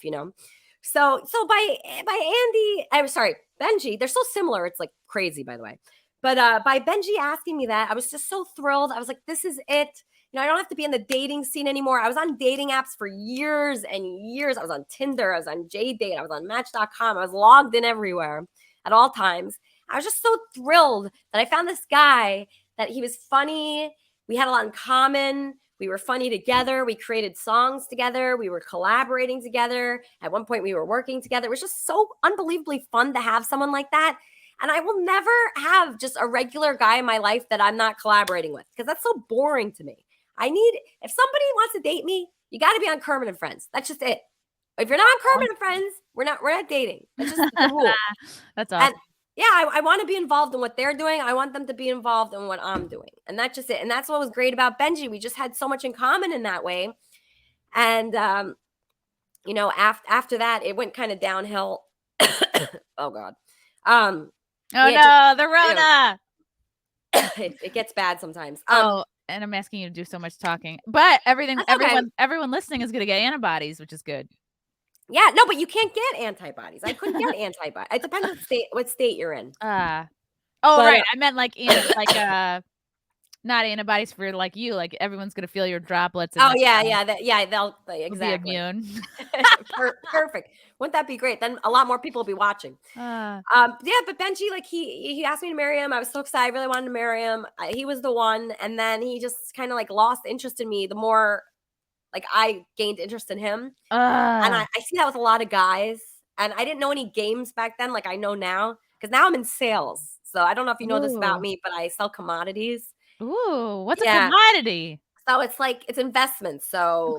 So by Andy, I'm sorry, Benji, they're so similar. It's like crazy, by the way. But by Benji asking me that, I was just so thrilled. I was like, this is it. I don't have to be in the dating scene anymore. I was on dating apps for years and years. I was on Tinder, I was on JDate, I was on Match.com. I was logged in everywhere at all times. I was just so thrilled that I found this guy, that he was funny. We had a lot in common. We were funny together. We created songs together. We were collaborating together. At one point, we were working together. It was just so unbelievably fun to have someone like that. And I will never have just a regular guy in my life that I'm not collaborating with, because that's so boring to me. If somebody wants to date me, you got to be on Kermit and Friends. That's just it. If you're not on Kermit and Friends, we're not dating. That's just the rule. That's awesome. And yeah, I want to be involved in what they're doing. I want them to be involved in what I'm doing. And that's just it. And that's what was great about Benjy. We just had so much in common in that way. And, after that, it went kind of downhill. Oh, God. Oh, no, the Rona. It gets bad sometimes. And I'm asking you to do so much talking. But everyone listening is going to get antibodies, which is good. Yeah, no, but you can't get antibodies. I couldn't get antibodies. It depends on what state you're in. Right. I meant not antibodies for like you. Like everyone's gonna feel your droplets. They'll exactly be immune. Perfect. Wouldn't that be great? Then a lot more people will be watching. But Benjy, like he asked me to marry him. I was so excited. I really wanted to marry him. He was the one, and then he just kind of like lost interest in me. The more like I gained interest in him. And I see that with a lot of guys. And I didn't know any games back then like I know now, because now I'm in sales. So I don't know if you know this about me, but I sell commodities. Ooh, what's a commodity? So it's investments. So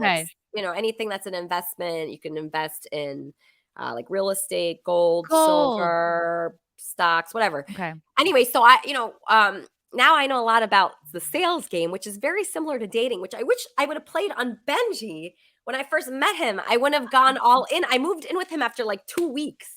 anything that's an investment, you can invest in like real estate, gold, silver, stocks, whatever. Okay. Anyway, so now I know a lot about the sales game, which is very similar to dating, which I wish I would have played on Benjy when I first met him. I wouldn't have gone all in. I moved in with him after like 2 weeks.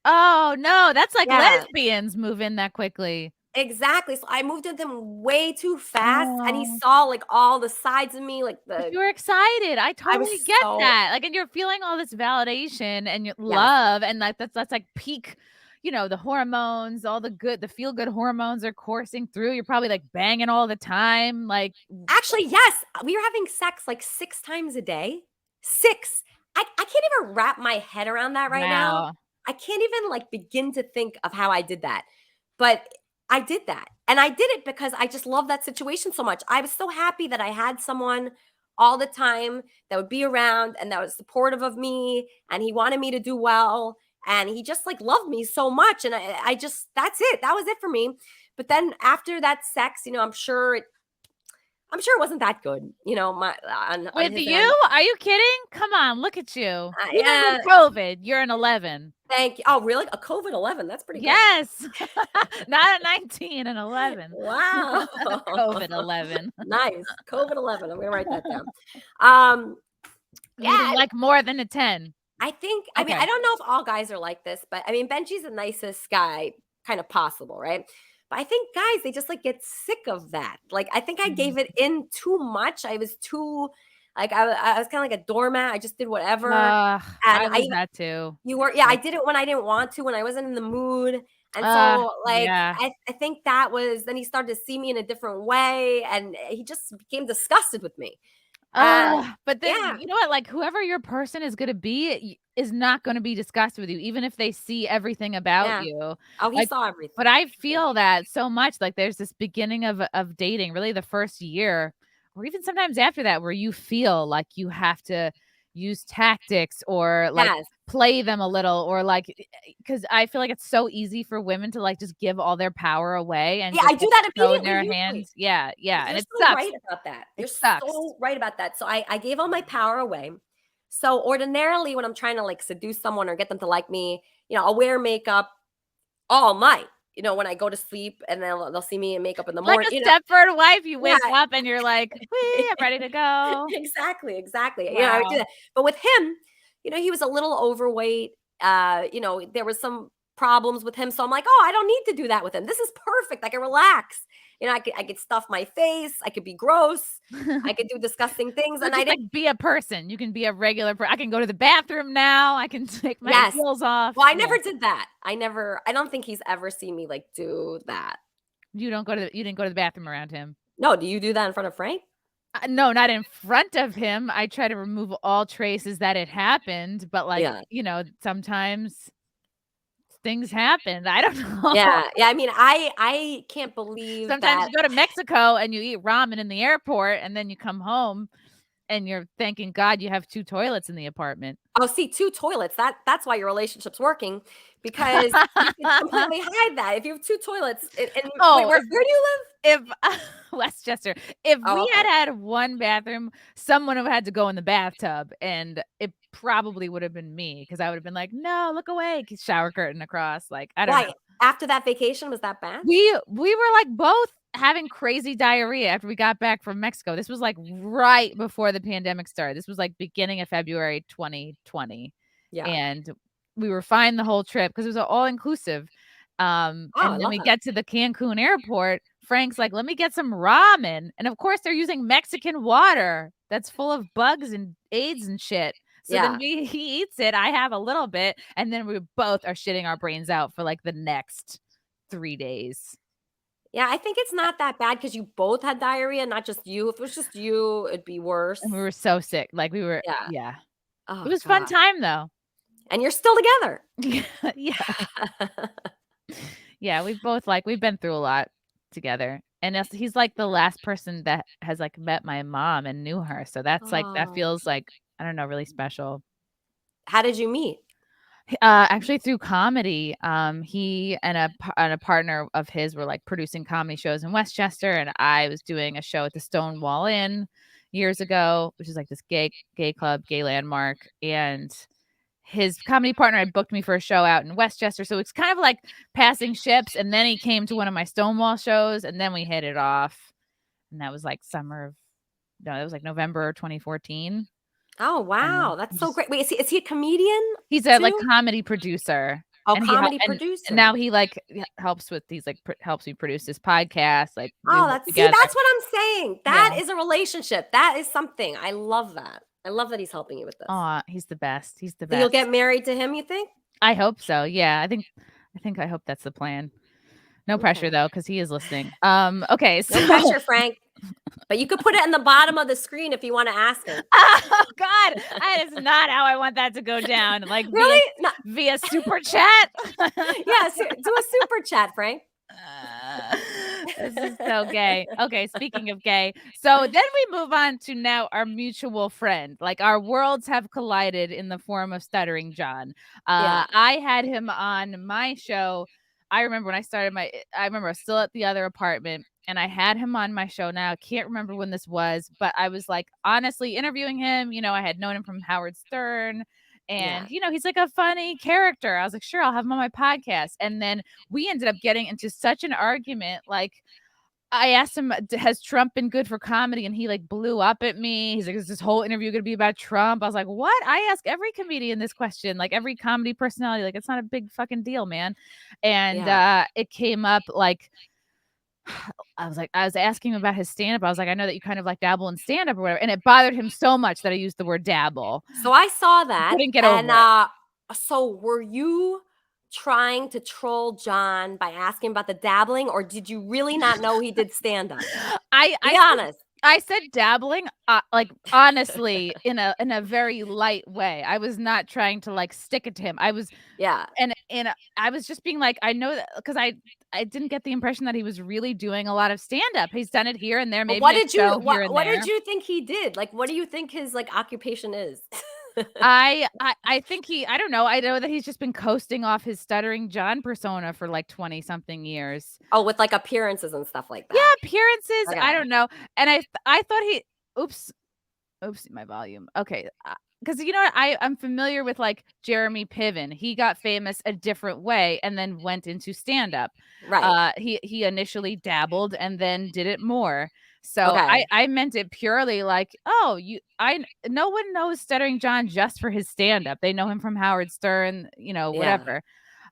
Oh, no. That's like lesbians move in that quickly. Exactly. So I moved with him way too fast, and he saw like all the sides of me, you were excited. I totally get that. Like, and you're feeling all this validation and love, and that's like peak. The hormones, all the feel good hormones are coursing through. You're probably like banging all the time. Like, actually, yes, we were having sex like 6 times a day. 6. I can't even wrap my head around that right now. I can't even like begin to think of how I did that. But I did that. And I did it because I just love that situation so much. I was so happy that I had someone all the time that would be around and that was supportive of me, and he wanted me to do well. And he just like loved me so much. And I just, that's it. That was it for me. But then after that sex, I'm sure it wasn't that good. With you? Are you kidding? Come on, look at you. Even with COVID, you're an 11. Thank you. Oh, really? A COVID 11? That's pretty good. Yes. Not a 19, an 11. Wow. COVID 11. Nice. COVID 11. I'm going to write that down. Like more than a 10. I mean, I don't know if all guys are like this, but I mean, Benjy's the nicest guy kind of possible, right? But I think guys, they just like get sick of that. Like, I think I gave it in too much. I was too, like, I was kind of like a doormat. I just did whatever. And I was that too. You were, I did it when I didn't want to, when I wasn't in the mood. And so like, I think that was, then he started to see me in a different way, and he just became disgusted with me. But then you know what? Like, whoever your person is going to be is not going to be disgusted with you, even if they see everything about you. Oh, he saw everything. But I feel that so much. Like, there's this beginning of dating, really the first year, or even sometimes after that, where you feel like you have to use tactics or like play them a little, or like, because I feel like it's so easy for women to like just give all their power away and I do that immediately in their hands. Yeah, and it so sucks. Right about that. You're so right about that. So I gave all my power away. So ordinarily, when I'm trying to like seduce someone or get them to like me, I'll wear makeup all night. When I go to sleep, and then they'll see me in makeup in the morning. Like a Stepford wife, you wake up and you're like, I'm ready to go. Exactly. Wow. I would do that. But with him, he was a little overweight. There was some problems with him. So I'm like, I don't need to do that with him. This is perfect. I can relax. I could stuff my face. I could be gross. I could do disgusting things. And I didn't be a person. You can be a regular person. I can go to the bathroom now. I can take my heels off. Well, I never did that. I don't think he's ever seen me like do that. You didn't go to the bathroom around him. No, do you do that in front of Frank? No, not in front of him. I try to remove all traces that it happened, but, like, Yeah. sometimes things happen. I don't know. Yeah. Yeah, I mean, I can't believe Sometimes that. you go to Mexico and you eat ramen in the airport, and then you come home and you're thanking God you have 2 toilets in the apartment. Oh, see, 2 toilets, that's why your relationship's working, because you can completely hide that. If you have 2 toilets and wait, Oh, where do you live? if Westchester, if Oh, we okay. had 1 bathroom, someone would have had to go in the bathtub, and it probably would have been me because I would have been like, "No, look away," shower curtain across, like, I don't know. Why? After that vacation, was that bad? We were, like, both having crazy diarrhea after we got back from Mexico. This was, like, right before the pandemic started. This was, like, beginning of February 2020, Yeah. and we were fine the whole trip because it was all inclusive. Oh, I And then love we that. get to the Cancun airport, Frank's like, "Let me get some ramen," and of course, they're using Mexican water that's full of bugs and AIDS and shit. So then Yeah. he eats it, I have a little bit, and then we both are shitting our brains out for, like, the next 3 days. Yeah, I think it's not that bad because you both had diarrhea, not just you. If it was just you, it'd be worse. And we were so sick, like, we were Yeah. yeah. It Oh was fun god. time, though. And you're still together. Yeah. Yeah, we've been through a lot together, and he's, like, the last person that has, like, met my mom and knew her, so that's, like that Oh. feels like, I don't know, really special. How did you meet? Actually through comedy, he and a partner of his were, like, producing comedy shows in Westchester, and I was doing a show at the Stonewall Inn years ago, which is, like, this gay club, gay landmark, and his comedy partner had booked me for a show out in Westchester, so it's kind of like passing ships, and then he came to one of my Stonewall shows, and then we hit it off, and that was, like, that was, like, November 2014, Oh, and then wow, that's we so just great. Wait, is he a comedian he's a, like, too? comedy producer, Oh, and he comedy and now producer. he, like, helps with these, like, helps me produce his podcast, like, we Oh, work that's see, together. that's what I'm saying. That Yeah. is a relationship. That is something. I love that. I love that he's helping you with this. Aw, he's the best, he's the So you'll best. get married to him, you think? I hope so, yeah, I hope that's the plan. No pressure, Okay. though, because he is listening. Okay, No so pressure, Frank. But you could put it in the bottom of the screen if you wanna ask him. oh god, that is not how I want that to go down, like, Really? No. via super chat. Yes, do a super chat, Frank. Uh, this is so gay. Okay, speaking of gay, so then we move on to now our mutual friend. Like, our worlds have collided in the form of Stuttering John. Yeah. I had him on my show. I remember when I remember I was still at the other apartment, and I had him on my show. Now I can't remember when this was, but I was, like, honestly interviewing him. I had known him from Howard Stern, Yeah. and he's like a funny character. I was like, sure, I'll have him on my podcast. And then we ended up getting into such an argument. Like, I asked him, has Trump been good for comedy? And he, like, blew up at me. He's like, is this whole interview going to be about Trump? I was like, what? I ask every comedian this question, like every comedy personality. Like, it's not a big fucking deal, man. And Yeah. it came up like, I was asking him about his stand-up. I was like, I know that you kind of like dabble in stand-up or whatever. And it bothered him so much that I used the word dabble. So I saw that, Couldn't get and, over it. so were you trying to troll John by asking about the dabbling, or did you really not know he did stand-up? I Be I honest. I said dabbling, like, honestly, in a very light way. I was not trying to, like, stick it to him. I was Yeah. and I was just being like, I know that because I didn't get the impression that he was really doing a lot of stand-up. He's done it here and there, But maybe what a did you show here and what there. did you think he did? Like, what do you think his, like, occupation is? I think I don't know. I know that he's just been coasting off his Stuttering John persona for, like, 20 something years. Oh, with, like, appearances and stuff like Yeah, that. appearances, I Okay. don't know. And I thought he oops. Oops, my volume. Okay, because you know what? I'm familiar with, like, Jeremy Piven. He got famous a different way and then went into stand-up. Right. He initially dabbled and then did it more. So Okay. I meant it purely like, oh, no one knows Stuttering John just for his stand-up. They know him from Howard Stern, Yeah. whatever.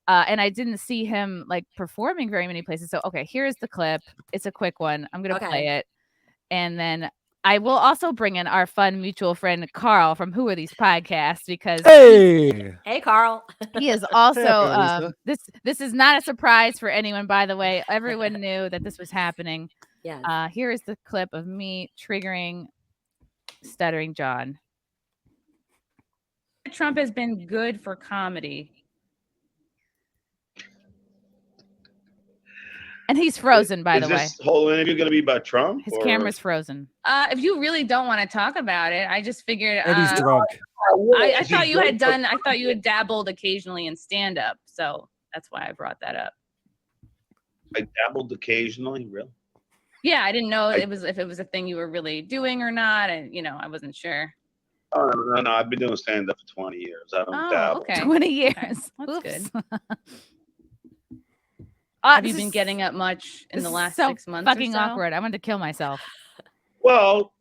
And I didn't see him, like, performing very many places. So okay, here's the clip. It's a quick one. I'm gonna play Okay. it. And then I will also bring in our fun mutual friend Karl from Who Are These Podcasts because Hey! Hey, Karl. he is Hey also there, Elisa. this is not a surprise for anyone, by the way. Everyone knew that this was happening. Yes. Here is the clip of me triggering Stuttering John. Trump has been good for comedy. And he's frozen, by the way. Is this whole interview going to be about Trump? His camera's frozen. If you really don't want to talk about it, I just figured. And he's drunk. I thought you had done. I thought you had dabbled occasionally in stand-up, so that's why I brought that up. I dabbled occasionally, really. Yeah, I didn't know if it was a thing you were really doing or not, and I wasn't sure. Oh no! I've been doing stand-up for 20 years. I don't dabble. Okay. 20 years. Okay. That's good. Have you been getting up much in the last 6 months? Fucking awkward. I wanted to kill myself. Well,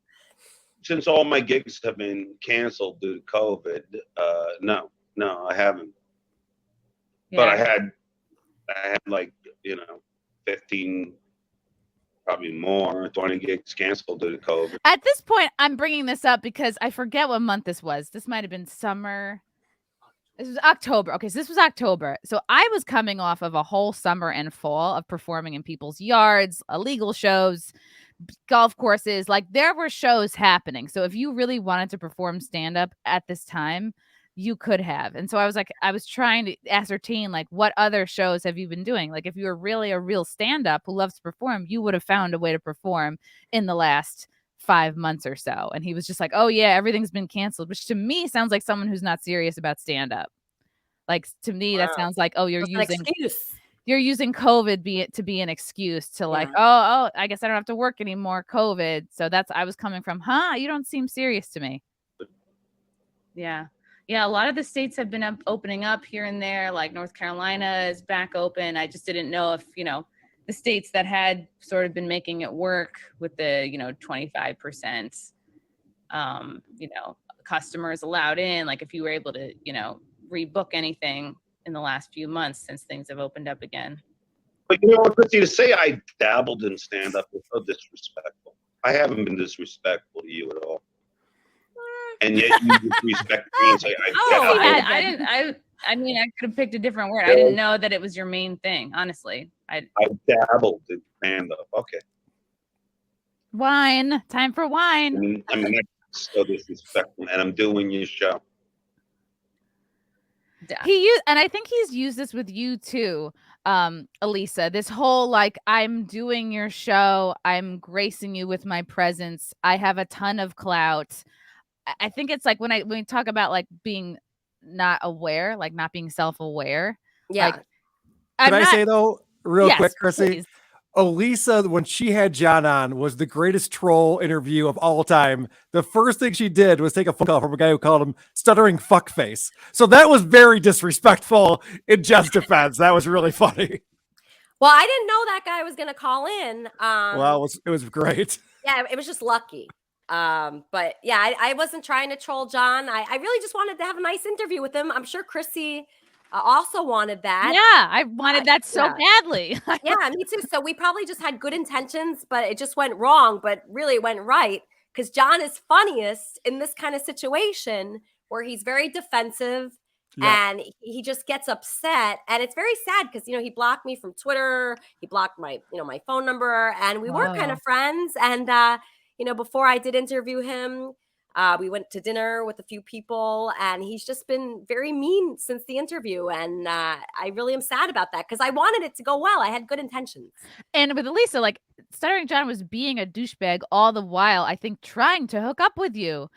since all my gigs have been canceled due to COVID, no, I haven't. Yeah. But I had like 15, probably more, 20 gigs canceled due to COVID. At this point, I'm bringing this up because I forget what month this was. This might have been summer. This was October. Okay, so this was October. So I was coming off of a whole summer and fall of performing in people's yards, illegal shows, golf courses. Like there were shows happening. So if you really wanted to perform stand-up at this time, you could have. And so I was trying to ascertain like what other shows have you been doing? Like if you were really a real stand-up who loves to perform, you would have found a way to perform in the last 5 months or so. And he was just like, oh yeah, everything's been canceled, which to me sounds like someone who's not serious about stand-up. Like to me, that sounds like, oh, you're using COVID to be an excuse to like, oh, I guess I don't have to work anymore. COVID. So I was coming from, you don't seem serious to me. Yeah. Yeah. A lot of the states have been opening up here and there. Like North Carolina is back open. I just didn't know if, the states that had sort of been making it work with the, 25%, customers allowed in, like if you were able to, rebook anything in the last few months since things have opened up again. But you know what, Chrissy, to say I dabbled in stand-up is so disrespectful. I haven't been disrespectful to you at all. And yet you disrespect me and say I didn't. I mean, I could have picked a different word. I didn't know that it was your main thing, honestly. I dabbled in stand-up. Okay. Wine. Time for wine. I mean that's so disrespectful, and I'm doing your show. And I think he's used this with you too, Elisa. This whole like, I'm doing your show, I'm gracing you with my presence, I have a ton of clout. I think it's like when we talk about like being not aware, like not being self-aware. Yeah. Like, Can I say though, real quick, Chrissy? Please. Elisa, when she had John on, was the greatest troll interview of all time. The first thing she did was take a phone call from a guy who called him stuttering fuckface. So that was very disrespectful in John's defense. That was really funny. Well, I didn't know that guy was going to call in. Well, it was great. Yeah, it was just lucky. But yeah, I wasn't trying to troll John. I really just wanted to have a nice interview with him. I'm sure Chrissy also wanted that. Yeah, I wanted that so badly. Yeah, me too. So we probably just had good intentions, but it just went wrong. But really, it went right because John is funniest in this kind of situation where he's very defensive and he just gets upset. And it's very sad because he blocked me from Twitter. He blocked my my phone number, and we were kind of friends. And before I did interview him, we went to dinner with a few people, and he's just been very mean since the interview. And I really am sad about that because I wanted it to go well. I had good intentions. And with Elisa, like Stuttering John was being a douchebag all the while, I think, trying to hook up with you.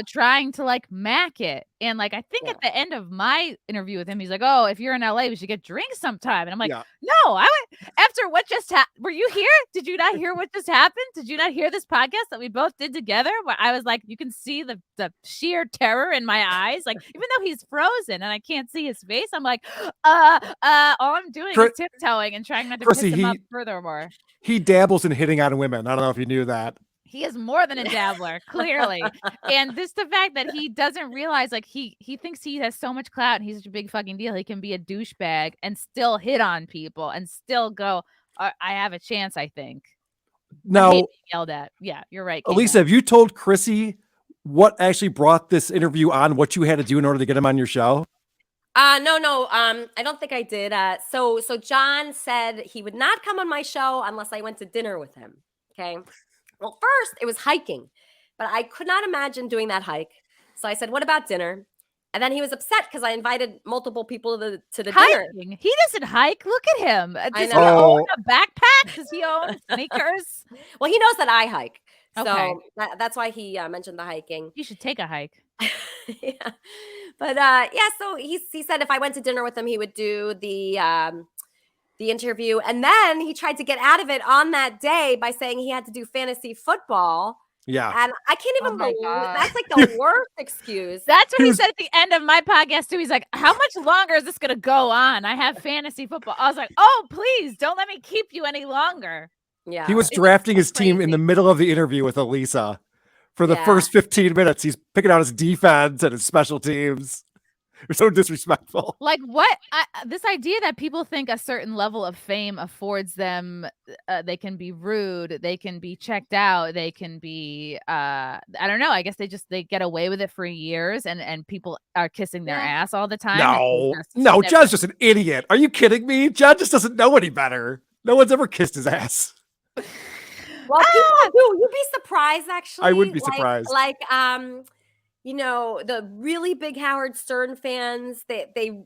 Trying to like mac it. And like, I think at the end of my interview with him, he's like, oh, if you're in LA, we should get drinks sometime. And I'm like, no, I went after what just happened. Were you here? Did you not hear what just happened? Did you not hear this podcast that we both did together? Where I was like, you can see the sheer terror in my eyes. Like, even though he's frozen and I can't see his face, I'm like, all I'm doing is tiptoeing and trying not to piss him up furthermore. He dabbles in hitting on women. I don't know if you knew that. He is more than a dabbler, clearly. And just the fact that he doesn't realize, like, he thinks he has so much clout and he's such a big fucking deal. He can be a douchebag and still hit on people and still go, I have a chance, I think. Now, I hate being yelled at. Yeah, you're right. Elisa, have you told Chrissy what actually brought this interview on, what you had to do in order to get him on your show? No. I don't think I did. So John said he would not come on my show unless I went to dinner with him. Okay. Well, first it was hiking, but I could not imagine doing that hike. So I said, "What about dinner?" And then he was upset because I invited multiple people to the dinner. Hiking? He doesn't hike. Look at him. Does he know. own a backpack? Does he own sneakers? Well, he knows that I hike, Okay. so that's why he mentioned the hiking. You should take a hike. Yeah, but yeah. So he said if I went to dinner with him, he would do the interview, and then he tried to get out of it on that day by saying he had to do fantasy football. Yeah. And I can't even believe God. that's like the worst excuse. That's what he said at the end of my podcast too. He's like, how much longer is this going to go on? I have fantasy football. I was like, oh, please don't let me keep you any longer. Yeah. He was drafting his team in the middle of the interview with Elisa. For the first 15 minutes, he's picking out his defense and his special teams. It was so disrespectful. Like what? This idea that people think a certain level of fame affords them, they can be rude, they can be checked out, they can be, I don't know. I guess they get away with it for years, and people are kissing their ass all the time. No, John's just an idiot. Are you kidding me? John just doesn't know any better. No one's ever kissed his ass. Well, people do. You'd be surprised, actually. I wouldn't be surprised. You know, the really big Howard Stern fans, I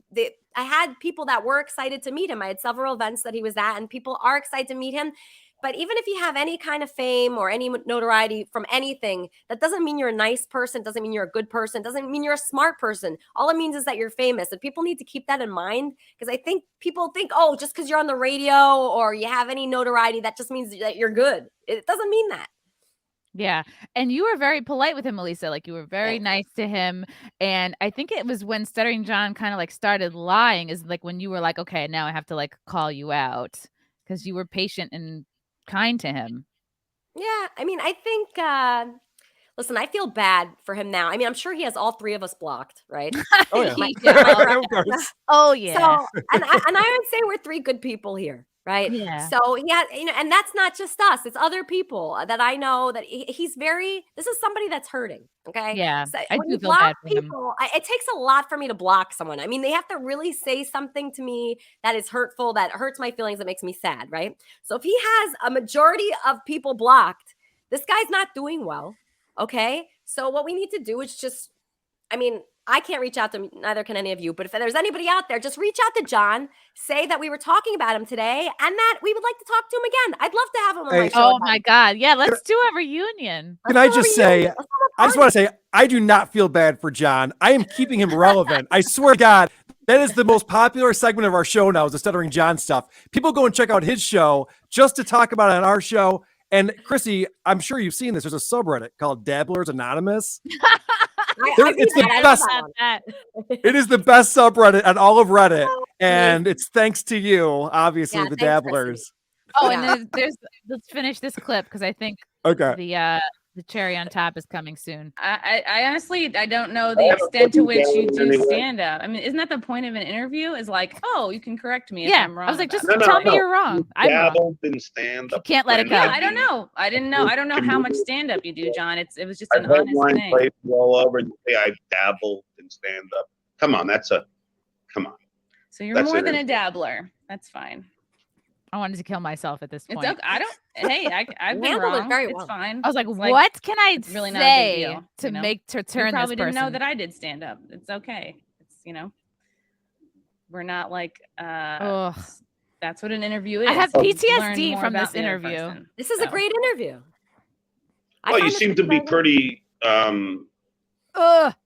had people that were excited to meet him. I had several events that he was at, and people are excited to meet him. But even if you have any kind of fame or any notoriety from anything, that doesn't mean you're a nice person, doesn't mean you're a good person, doesn't mean you're a smart person. All it means is that you're famous. And people need to keep that in mind, because I think people think, oh, just because you're on the radio or you have any notoriety, that just means that you're good. It doesn't mean that. Yeah. And you were very polite with him, Elisa. Like, you were very nice to him. And I think it was when Stuttering John kind of like started lying, is like when you were like, okay, now I have to like call you out, because you were patient and kind to him. Yeah. I mean, I think, listen, I feel bad for him now. I mean, I'm sure he has all three of us blocked, right? Oh, yeah. Of course. Oh, yeah. So, and I would say we're three good people here. Right. Yeah. So yeah, you know, and that's not just us. It's other people that I know that he's this is somebody that's hurting. Okay. Yeah. So I when do you feel block bad for him. people, it takes a lot for me to block someone. I mean, they have to really say something to me that is hurtful, that hurts my feelings, that makes me sad. Right. So if he has a majority of people blocked, this guy's not doing well. Okay. So what we need to do is just, I mean, I can't reach out to him, neither can any of you. But if there's anybody out there, just reach out to John, say that we were talking about him today and that we would like to talk to him again. I'd love to have him on my show. Oh my God. Yeah, let's do a reunion. Can I just say, I just want to say, I do not feel bad for John. I am keeping him relevant. I swear to God, that is the most popular segment of our show now, is the Stuttering John stuff. People go and check out his show just to talk about it on our show. And Chrissy, I'm sure you've seen this. There's a subreddit called Dabblers Anonymous. It's the best. It is the best subreddit on all of Reddit, and it's thanks to you, obviously, the Dabblers. Oh, and let's finish this clip, because I think the cherry on top is coming soon. I honestly don't know the extent to which you do stand up. I mean, isn't that the point of an interview? Is like, oh, you can correct me if I'm wrong. I was like, just tell me you're wrong. I'm wrong. In stand up. You can't let it go. I don't know. I don't know how much stand up you do, John. It was just an honest thing. Play all over. Say I dabbled in stand up. Come on, come on. So you're more than a dabbler. That's fine. I wanted to kill myself at this point. It's okay. I've been wrong. It's fine. I was like, what can I really not a big deal, to make to turn you probably this person? didn't know that I did stand up. It's okay. It's, you know, we're not like that's what an interview is. I have PTSD from this interview. This is a great interview. Well, you seem to be pretty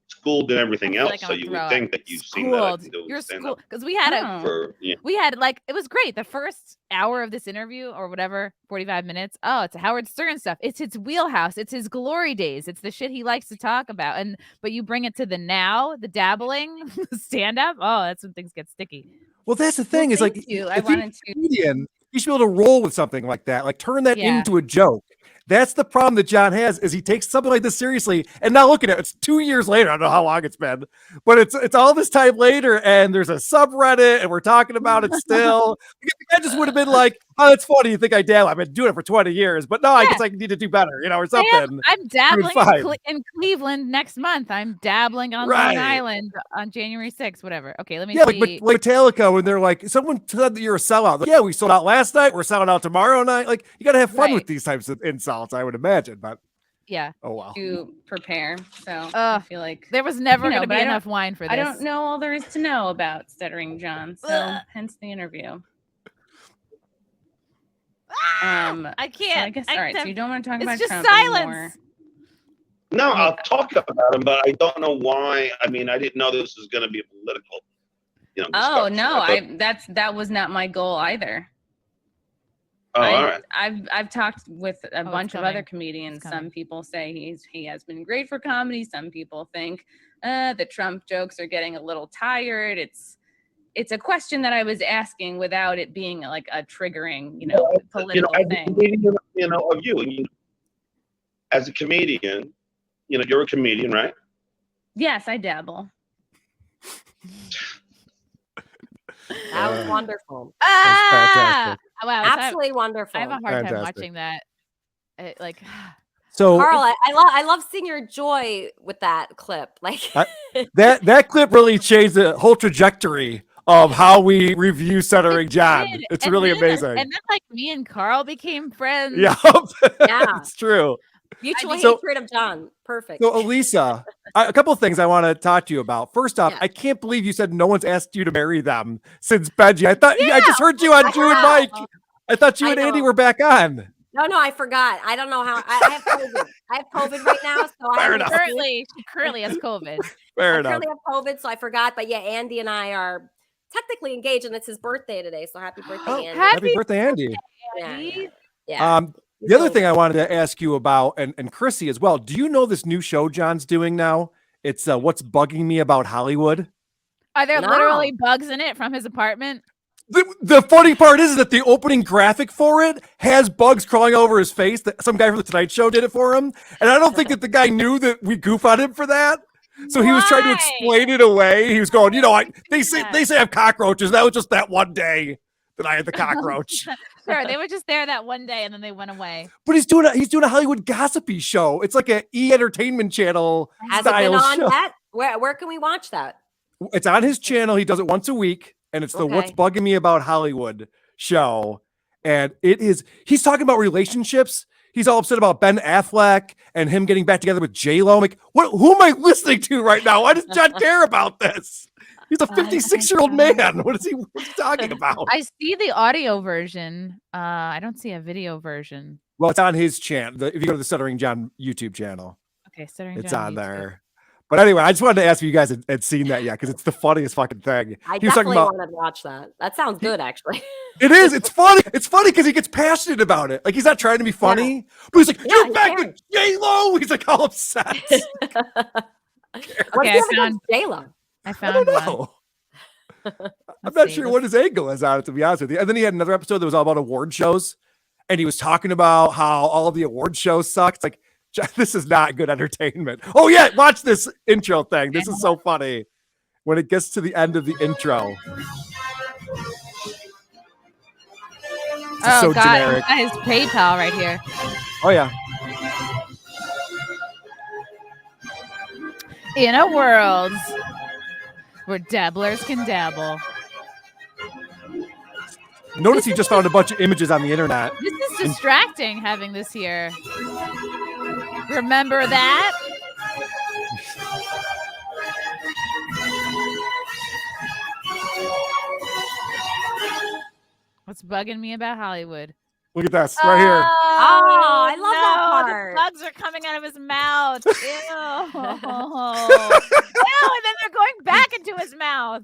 schooled and everything else, so you would think that you've seen that I can do stand-up. Because we had it was great. The first hour of this interview, or whatever, 45 minutes. Oh, it's Howard Stern stuff. It's his wheelhouse. It's his glory days. It's the shit he likes to talk about. But you bring it to the now, the dabbling, stand-up. Oh, that's when things get sticky. Well, that's the thing. Is like, I wanted to. Comedian, you should be able to roll with something like that. Like, turn that into a joke. That's the problem that John has, is he takes something like this seriously, and now look at it. It's 2 years later. I don't know how long it's been, but it's all this time later, and there's a subreddit, and we're talking about it still. The guy just would have been like, oh, it's funny. You think I dabble? I've been doing it for 20 years, but no, I guess I need to do better, or something. I'm dabbling fine. in Cleveland next month. I'm dabbling on Right. Long Island on January 6th, whatever. Okay, let me Yeah, see. like Metallica, when they're like, someone said that you're a sellout. Like, yeah, we sold out last night. We're selling out tomorrow night. Like, you got to have fun with these types of insults, I would imagine. But yeah. Oh, wow. To prepare. So I feel like there was never going to be enough wine for this. I don't know all there is to know about Stuttering John. So hence the interview. I can't. So I guess, all right. So you don't want to talk about just Trump silence. anymore. No, I'll talk about him, but I don't know why. I mean, I didn't know this was going to be a political, Oh discussion. no, that was not my goal either. Oh, all right. I've talked with a bunch of other comedians. It's coming. Some people say he has been great for comedy. Some people think the Trump jokes are getting a little tired. It's a question that I was asking without it being like a triggering, political thing. Of you, as a comedian, you're a comedian, right? Yes, I dabble. That was wonderful. fantastic. Wow, Absolutely wonderful. I have a hard time Fantastic. watching that. So Carl, I love seeing your joy with that clip. Like that clip really changed the whole trajectory of how we review Stuttering John. It's really amazing. And then me and Karl became friends. Yeah, Yeah. it's true. Mutual So- hatred of John. Perfect. So, Elisa, a couple of things I want to talk to you about. First off, Yeah. I can't believe you said no one's asked you to marry them since Benjy. I just heard you on Drew and Mike. I thought you and Andy were back on. No, I forgot. I don't know how. I have COVID. I have COVID right now, so Fair I enough. She currently has COVID. Fair I enough. currently have COVID, so I forgot. But yeah, Andy and I are technically engaged, and it's his birthday today. So happy birthday, Andy! Happy birthday, Andy. Yeah. The other thing I wanted to ask you about, and Chrissie as well, do you know this new show John's doing now? It's What's Bugging Me About Hollywood. Are there No. literally bugs in it from his apartment? The funny part is that the opening graphic for it has bugs crawling over his face. That some guy from the Tonight Show did it for him, and I don't think that the guy knew that we goof on him for that. So he was trying to explain it away. He was going, they say I have cockroaches. That was just that one day that I had the cockroach. Sure, they were just there that one day and then they went away. But he's doing a Hollywood gossipy show. It's like a Entertainment Channel Has it been style on show. yet? Where can we watch that? It's on his channel. He does it once a week, and it's the What's Bugging Me About Hollywood show. And he's talking about relationships. He's all upset about Ben Affleck and him getting back together with J-Lo. I'm like, who am I listening to right now? Why does John care about this? He's a 56-year-old man. What's he talking about? I see the audio version. I don't see a video version. Well, it's on his channel. If you go to the Stuttering John YouTube channel, Okay, Stuttering it's John on YouTube. there. But anyway, I just wanted to ask if you guys had seen that yet, because it's the funniest fucking thing. I He was talking definitely about want to watch that. That sounds good, actually. it is. It's funny. It's funny because he gets passionate about it. Like he's not trying to be funny, but he's like, "You're back with J-Lo." He's like all upset. What's I the found J-Lo? I I found don't one. know. I'm Let's not see, sure let's- what his angle is on it, to be honest with you. And then he had another episode that was all about award shows, and he was talking about how all of the award shows suck. It's like, this is not good entertainment. Oh yeah, watch this intro thing. This is so funny. When it gets to the end of the intro, Oh so God, generic. he's got his PayPal right here. Oh yeah, In a world where dabblers can dabble. notice he just found a bunch of images on the internet. This is distracting having this here. Remember that? What's bugging me about Hollywood? Look at this right here. I love that part. The bugs are coming out of his mouth. Ew. Ew, and then they're going back into his mouth.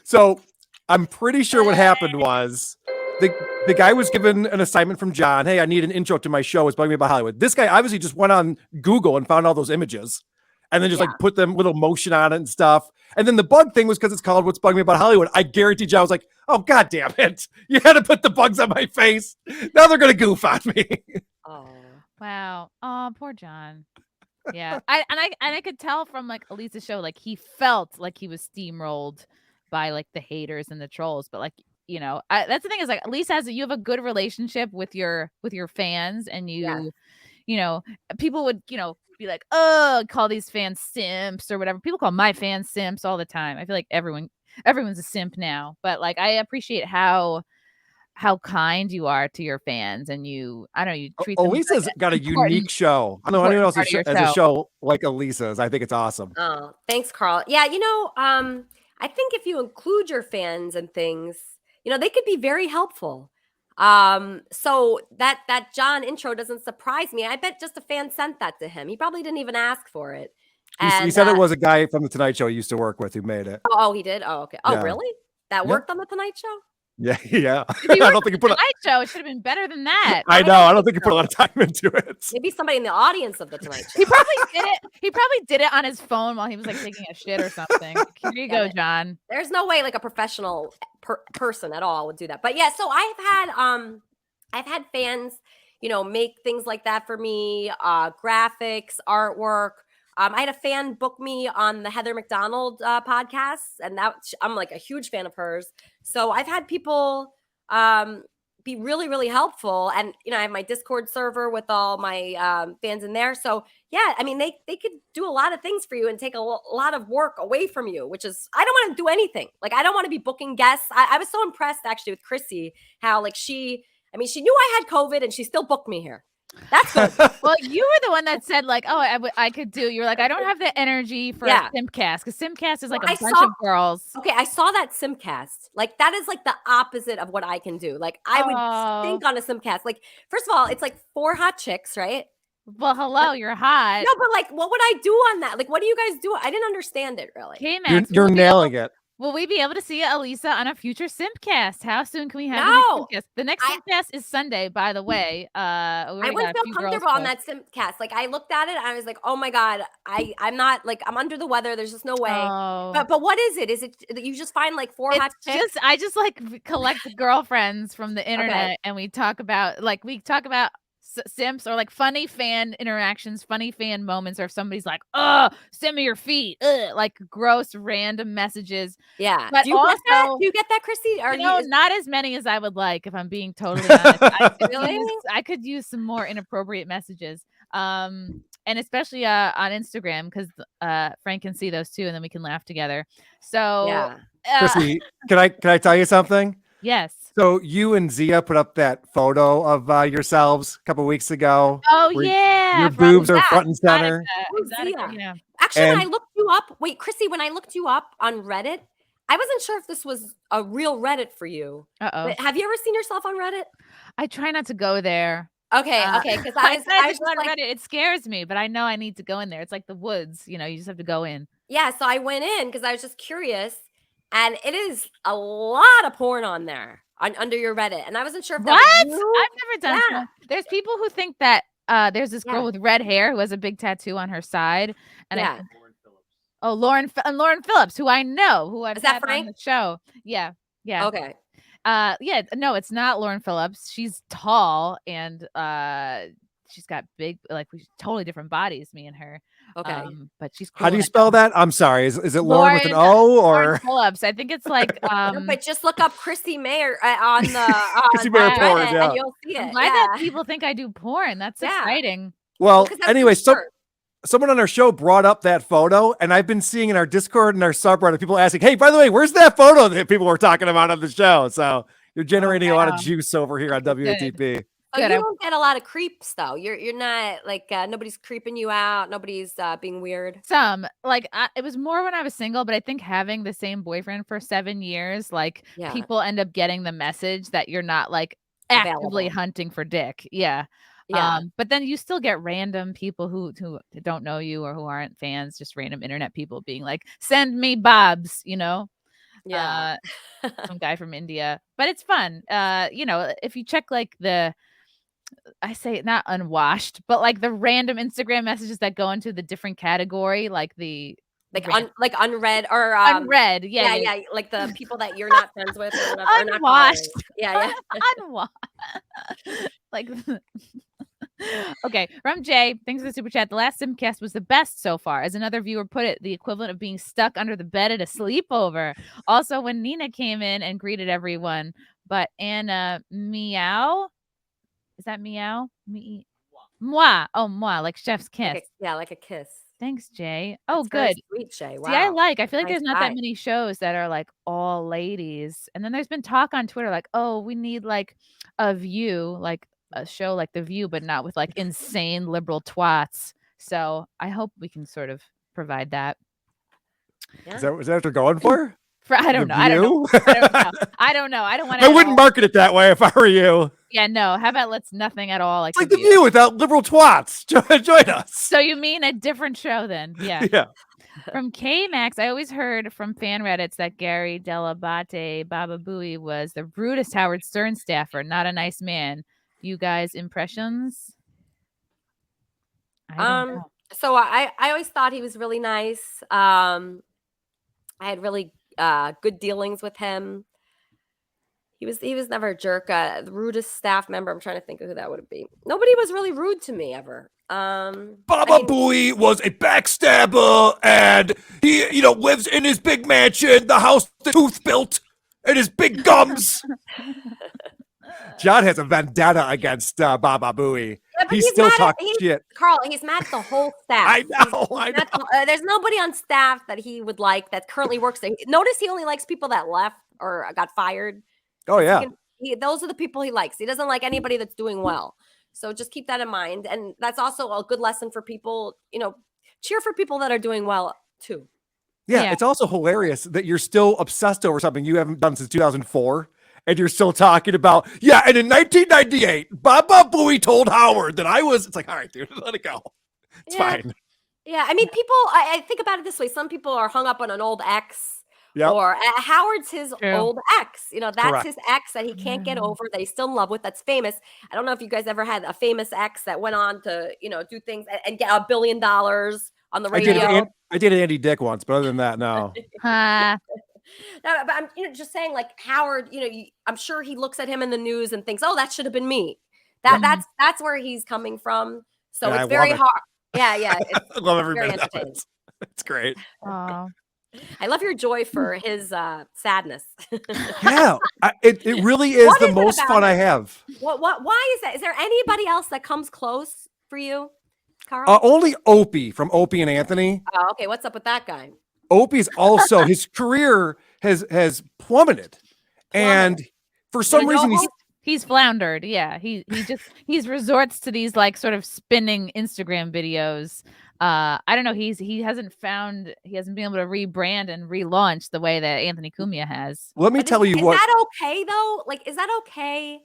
So I'm pretty sure what happened was the guy was given an assignment from John. Hey, I need an intro to my show. It's bugging me about Hollywood. This guy obviously just went on Google and found all those images and then just like put them little motion on it and stuff. And then the bug thing was because it's called What's Bugging Me About Hollywood. I guarantee John was like, oh, God damn it. You had to put the bugs on my face. Now they're going to goof on me. Oh. Wow. Oh, poor John. Yeah. I could tell from like Elisa's show, like he felt like he was steamrolled by like the haters and the trolls, but like you know, that's the thing is like, at least you have a good relationship with your fans, and you know, people would, you know, be like, oh, call these fans simps or whatever. People call my fans simps all the time. I feel like everyone's a simp now, but like, I appreciate how kind you are to your fans, and you treat them Elisa's like got a important- unique show. I don't know anyone else part of your has a show. show like Elisa's. I think it's awesome. Oh, thanks, Karl. Yeah, you know, I think if you include your fans and things, you know, they could be very helpful. So that John intro doesn't surprise me. I bet just a fan sent that to him. He probably didn't even ask for it. He said it was a guy from the Tonight Show he used to work with who made it. Oh, he did. Oh, okay. Oh, Yeah. really? That worked on the Tonight Show? Yeah, yeah. If you I were don't think he on put. the Tonight Show, it should have been better than that. I know. I don't think he put a lot of time into it. Maybe somebody in the audience of the Tonight Show. He probably did it. He probably did it on his phone while he was like taking a shit or something. Here you go, John. There's no way like a professional person at all would do that. But yeah, so I've had fans, you know, make things like that for me, graphics, artwork. I had a fan book me on the Heather McDonald podcast, and I'm like a huge fan of hers. So I've had people be really, really helpful. And, you know, I have my Discord server with all my fans in there. So yeah, I mean, they could do a lot of things for you and take a lot of work away from you, which is, I don't want to do anything. Like, I don't want to be booking guests. I was so impressed actually with Chrissie, how like she knew I had COVID and she still booked me here. That's good. Well, you were the one that said like, oh, I could do. You're like, I don't have the energy for a Simcast, because Simcast is like a bunch of girls. Okay, I saw that Simcast. Like, that is like the opposite of what I can do. Like, I would think on a Simcast. Like, first of all, it's like 4 hot chicks, right? Well, hello, you're hot. No, but like, what would I do on that? Like, what do you guys do? I didn't understand it really. Okay, Max, You're nailing it. Will we be able to see Elisa on a future Simpcast? How soon can we have No. the Simpcast? The next Simpcast is Sunday, by the way. I wouldn't feel comfortable on that Simpcast. Like, I looked at it and I was like, oh my God, I'm not like, I'm under the weather. There's just no way. Oh. But what is it? Is it you just find like 4 hot chicks? I just like collect girlfriends from the internet, and we talk about simps or like funny fan interactions, funny fan moments, or if somebody's like, oh, send me your feet, like gross random messages. Yeah. But do you get that? Do you get that, Chrissie? Or no, not as many as I would like, if I'm being totally honest. I could use some more inappropriate messages. And especially on Instagram, because Frank can see those too, and then we can laugh together. So yeah. Chrissie, can I tell you something? Yes. So you and Zia put up that photo of yourselves a couple weeks ago. Oh yeah, your boobs are front and center. Exotica, yeah. Actually, when I looked you up, wait, Chrissie, when I looked you up on Reddit, I wasn't sure if this was a real Reddit for you. Have you ever seen yourself on Reddit? I try not to go there. Okay, because I was on like, Reddit. It scares me, but I know I need to go in there. It's like the woods, you know. You just have to go in. Yeah, so I went in because I was just curious, and it is a lot of porn on there. Under your Reddit, and I wasn't sure if that what? was you. I've never done that. There's people who think that there's this girl with red hair who has a big tattoo on her side, and Lauren Phillips, who I know, who I've had on the show. Yeah. Okay. No, it's not Lauren Phillips. She's tall and she's got big, like, totally different bodies, me and her. Okay. But she's cool. How do you spell that? I'm sorry. Is it Lauren with an O or Lauren Phillips? I think it's like no, but just look up Chrissie Mayr on the Chrissie Mayr porn, and you'll see it. I'm glad that people think I do porn. That's exciting. Well, anyway, someone on our show brought up that photo, and I've been seeing in our Discord and our subreddit people asking, hey, by the way, where's that photo that people were talking about on the show? So you're generating a lot of juice over here on WATP. Oh, you don't get a lot of creeps though. You're not like nobody's creeping you out. Nobody's being weird. Some like it was more when I was single, but I think having the same boyfriend for 7 years, like people end up getting the message that you're not like actively hunting for dick. Yeah. But then you still get random people who don't know you or who aren't fans, just random internet people being like, send me bobs, you know? Yeah. Some guy from India. But it's fun. You know, if you check like I say it not unwashed, but like the random Instagram messages that go into the different category, like the unread or unread, yeah, like the people that you're not friends with or whatever, unwashed, yeah, unwashed, like Okay, from Jay, thanks for the super chat. The last Simcast was the best so far. As another viewer put it, the equivalent of being stuck under the bed at a sleepover. Also, when Nina came in and greeted everyone, but Anna Meow, is that Meow? Moi. Oh, moi, like chef's kiss. Like a kiss. Thanks, Jay. Oh, That's very good. sweet, Jay. Wow. See, I feel like Nice there's not guy. that many shows that are like all ladies. And then there's been talk on Twitter like, oh, we need like a View, like a show like The View, but not with like insane liberal twats. So I hope we can sort of provide that. Yeah. Is that what they're going for? I don't The know. I don't know. View? I don't know. I don't want to. I wouldn't market it that way if I were you. Yeah, no. How about let's nothing at all? Like It's like The View without liberal twats. Join us. So you mean a different show then? Yeah. Yeah. From K-Max, I always heard from fan Reddits that Gary Delabate Baba Booey was the rudest Howard Stern staffer, not a nice man. You guys, impressions? I don't know. So I always thought he was really nice. I had really good dealings with him. He was never a jerk. The rudest staff member, I'm trying to think of who that would be. Nobody was really rude to me ever. Baba Booey was a backstabber, and he, lives in his big mansion, the house the Tooth built, and his big gums. John has a vendetta against Baba Booey. Yeah, he still talks shit. Carl, he's mad at the whole staff. I know. There's nobody on staff that he would like that currently works there. Notice he only likes people that left or got fired. Oh, yeah. Those are the people he likes. He doesn't like anybody that's doing well. So just keep that in mind. And that's also a good lesson for people, cheer for people that are doing well too. Yeah, it's also hilarious that you're still obsessed over something you haven't done since 2004. And you're still talking about, and in 1998, Baba Booey told Howard that it's like, all right, dude, let it go. It's fine. Yeah, I mean, people, I think about it this way. Some people are hung up on an old ex. Yep. Or Howard's his old ex. That's Correct. his ex that he can't get over, that he's still in love with, that's famous. I don't know if you guys ever had a famous ex that went on to, do things and get $1 billion on the radio. I did Andy Dick once, but other than that, no. No, but I'm just saying, like Howard, I'm sure he looks at him in the news and thinks, oh, that should have been me. That's where he's coming from. So it's very hard. Yeah. I love every minute of it. It's great. I love your joy for his sadness. Yeah, it really is the most fun I have. Why is that? Is there anybody else that comes close for you, Karl? Only Opie from Opie and Anthony. Oh, okay. What's up with that guy? Opie's also his career has plummeted, and for some reason he's floundered. Yeah, he resorts to these like sort of spinning Instagram videos. I don't know. He hasn't been able to rebrand and relaunch the way that Anthony Cumia has. Let me tell you what. Is that okay though? Like, is that okay?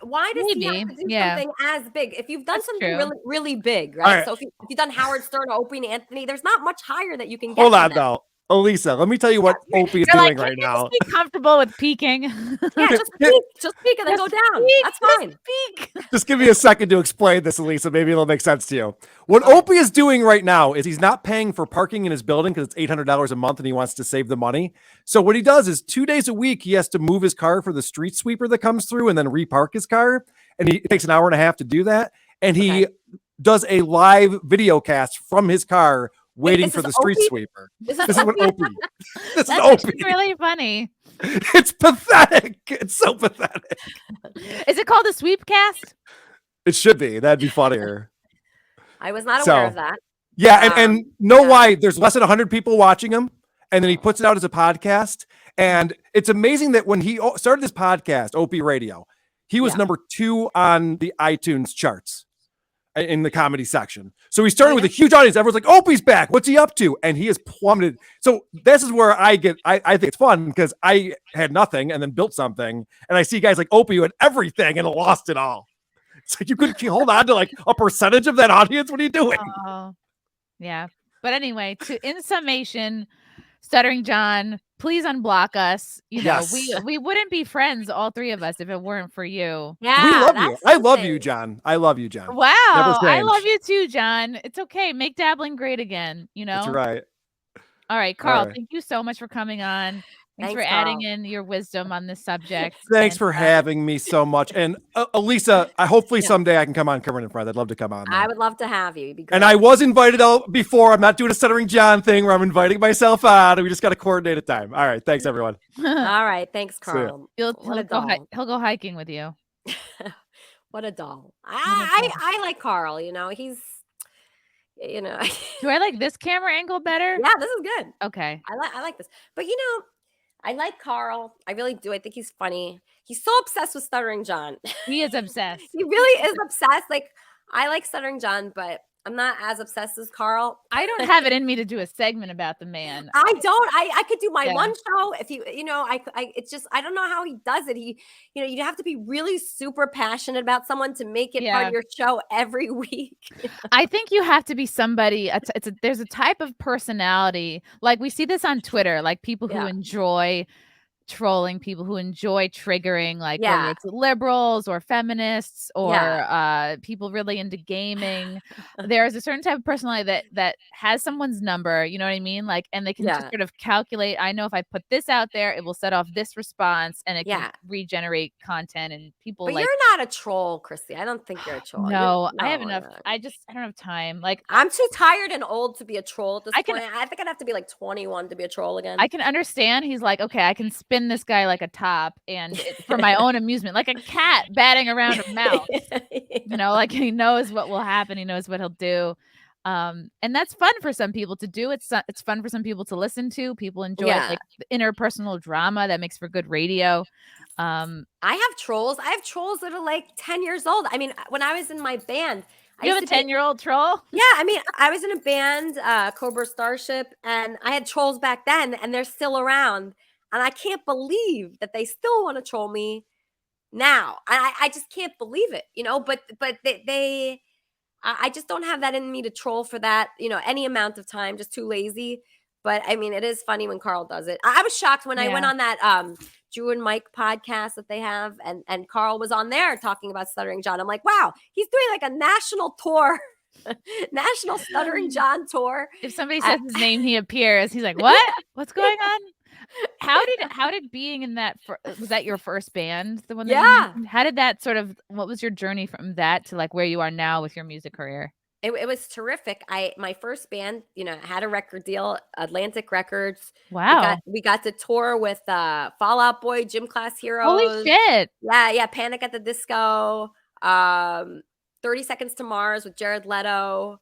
Why does he have to do something as big? If you've done something really, really big, right? So if you've done Howard Stern, Opie, and Anthony, there's not much higher that you can get. Hold on, though. Elisa, let me tell you what Opie is doing right now. Just be comfortable with peeking. Yeah, just peek and then go down. That's fine. Just give me a second to explain this, Elisa. Maybe it'll make sense to you. What Opie is doing right now is he's not paying for parking in his building because it's $800 a month and he wants to save the money. So what he does is 2 days a week, he has to move his car for the street sweeper that comes through and then repark his car. And it takes an hour and a half to do that. And he does a live video cast from his car waiting for the street sweeper. This is what Opie. This is Opie. Really funny. It's pathetic. It's so pathetic. Is it called a sweepcast? It should be. That'd be funnier. I was not aware of that. Yeah, and know why there's less than 100 people watching him, and then he puts it out as a podcast. And it's amazing that when he started this podcast, Opie Radio, he was number 2 on the iTunes charts in the comedy section. So he started with a huge audience. Everyone's like, Opie's back. What's he up to? And he has plummeted. So this is where I think it's fun because I had nothing and then built something. And I see guys like Opie who had everything and lost it all. It's like you couldn't hold on to like a percentage of that audience. What are you doing? Yeah. But anyway, in summation, Stuttering John, please unblock us. We wouldn't be friends, all three of us, if it weren't for you. Yeah, we love you. I love you, John. I love you, John. Wow, I love you too, John. It's okay. Make dabbling great again. That's right. All right, Karl. Thank you so much for coming on. Thanks Thanks, for adding Karl. in your wisdom on this subject. Thanks and, for having me so much. And Elisa, hopefully someday I can come on Kermit Friends. I'd love to come on there. I would love to have you. It'd be great. And I was invited out before. I'm not doing a Stuttering John thing where I'm inviting myself on. We just got to coordinate a time. All right. Thanks, everyone. All right. Thanks, See ya. Karl. he'll What a go doll. he'll go hiking with you. What a doll. What a doll. I like Karl. You know, he's, you know. Do I like this camera angle better? Yeah, this is good. Okay. I like this. But you know, I like Karl. I really do. I think he's funny. He's so obsessed with Stuttering John. He is obsessed. He really is obsessed. Like, I like Stuttering John, but I'm not as obsessed as Karl. I don't have it in me to do a segment about the man. I don't. I could do my Yeah. one show if you know, I it's just, I don't know how he does it. He, you know, you have to be really super passionate about someone to make it part Yeah. of your show every week. I think you have to be somebody. There's a type of personality, like we see this on Twitter, like people who Yeah. enjoy trolling, people who enjoy triggering, like whether Yeah. it's liberals or feminists or Yeah. people really into gaming. There's a certain type of personality that has someone's number, you know what I mean? Like, and they can just Yeah. sort of calculate, I know if I put this out there, it will set off this response and it Yeah. can regenerate content, and people But like, you're not a troll, Chrissy. I don't think you're a troll. no, I have No, enough. no. I don't have time. Like, I'm too tired and old to be a troll at this I can- point. I think I'd have to be like 21 to be a troll again. I can understand. He's like, okay, I can spin this guy like a top and for my own amusement, like a cat batting around a mouse. You know, like he knows what will happen. He knows what he'll do. And that's fun for some people to do. It's fun for some people to listen to. People enjoy like the interpersonal drama that makes for good radio. I have trolls. I have trolls that are like 10 years old. I mean, when I was in my band, You have a 10-year-old troll? Yeah, I mean, I was in a band, Cobra Starship, and I had trolls back then, and they're still around. And I can't believe that they still want to troll me now. I just can't believe it, you know. But I just don't have that in me to troll for that, you know, any amount of time. Just too lazy. But I mean, it is funny when Karl does it. I was shocked when I went on that Drew and Mike podcast that they have, and Karl was on there talking about Stuttering John. I'm like, wow, he's doing like a national tour, national Stuttering John tour. If somebody says his name, he appears. He's like, what? What's going on? How did being in that, was that your first band? The one that you mentioned? How did that sort of, what was your journey from that to like where you are now with your music career? It was terrific. My first band, you know, had a record deal, Atlantic Records. Wow. We got to tour with Fall Out Boy, Gym Class Heroes. Holy shit. Yeah, Panic at the Disco, 30 Seconds to Mars with Jared Leto,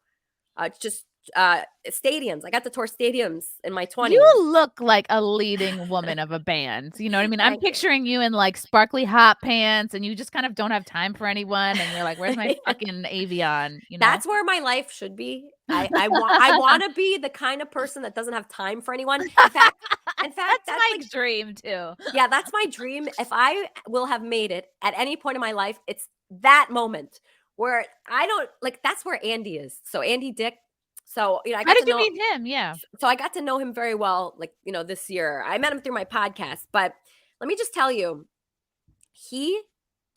just stadiums. I got to tour stadiums in my 20s. You look like a leading woman of a band. You know what I mean? I'm picturing you in like sparkly hot pants and you just kind of don't have time for anyone. And you're like, where's my fucking Avion? You know? That's where my life should be. I want to be the kind of person that doesn't have time for anyone. In fact, that's my like, dream too. Yeah, that's my dream. If I will have made it at any point in my life, it's that moment where I don't like, that's where Andy is. So Andy Dick. So, you know, How did you meet him? Yeah. So I got to know him very well, like, you know, this year. I met him through my podcast, but let me just tell you, he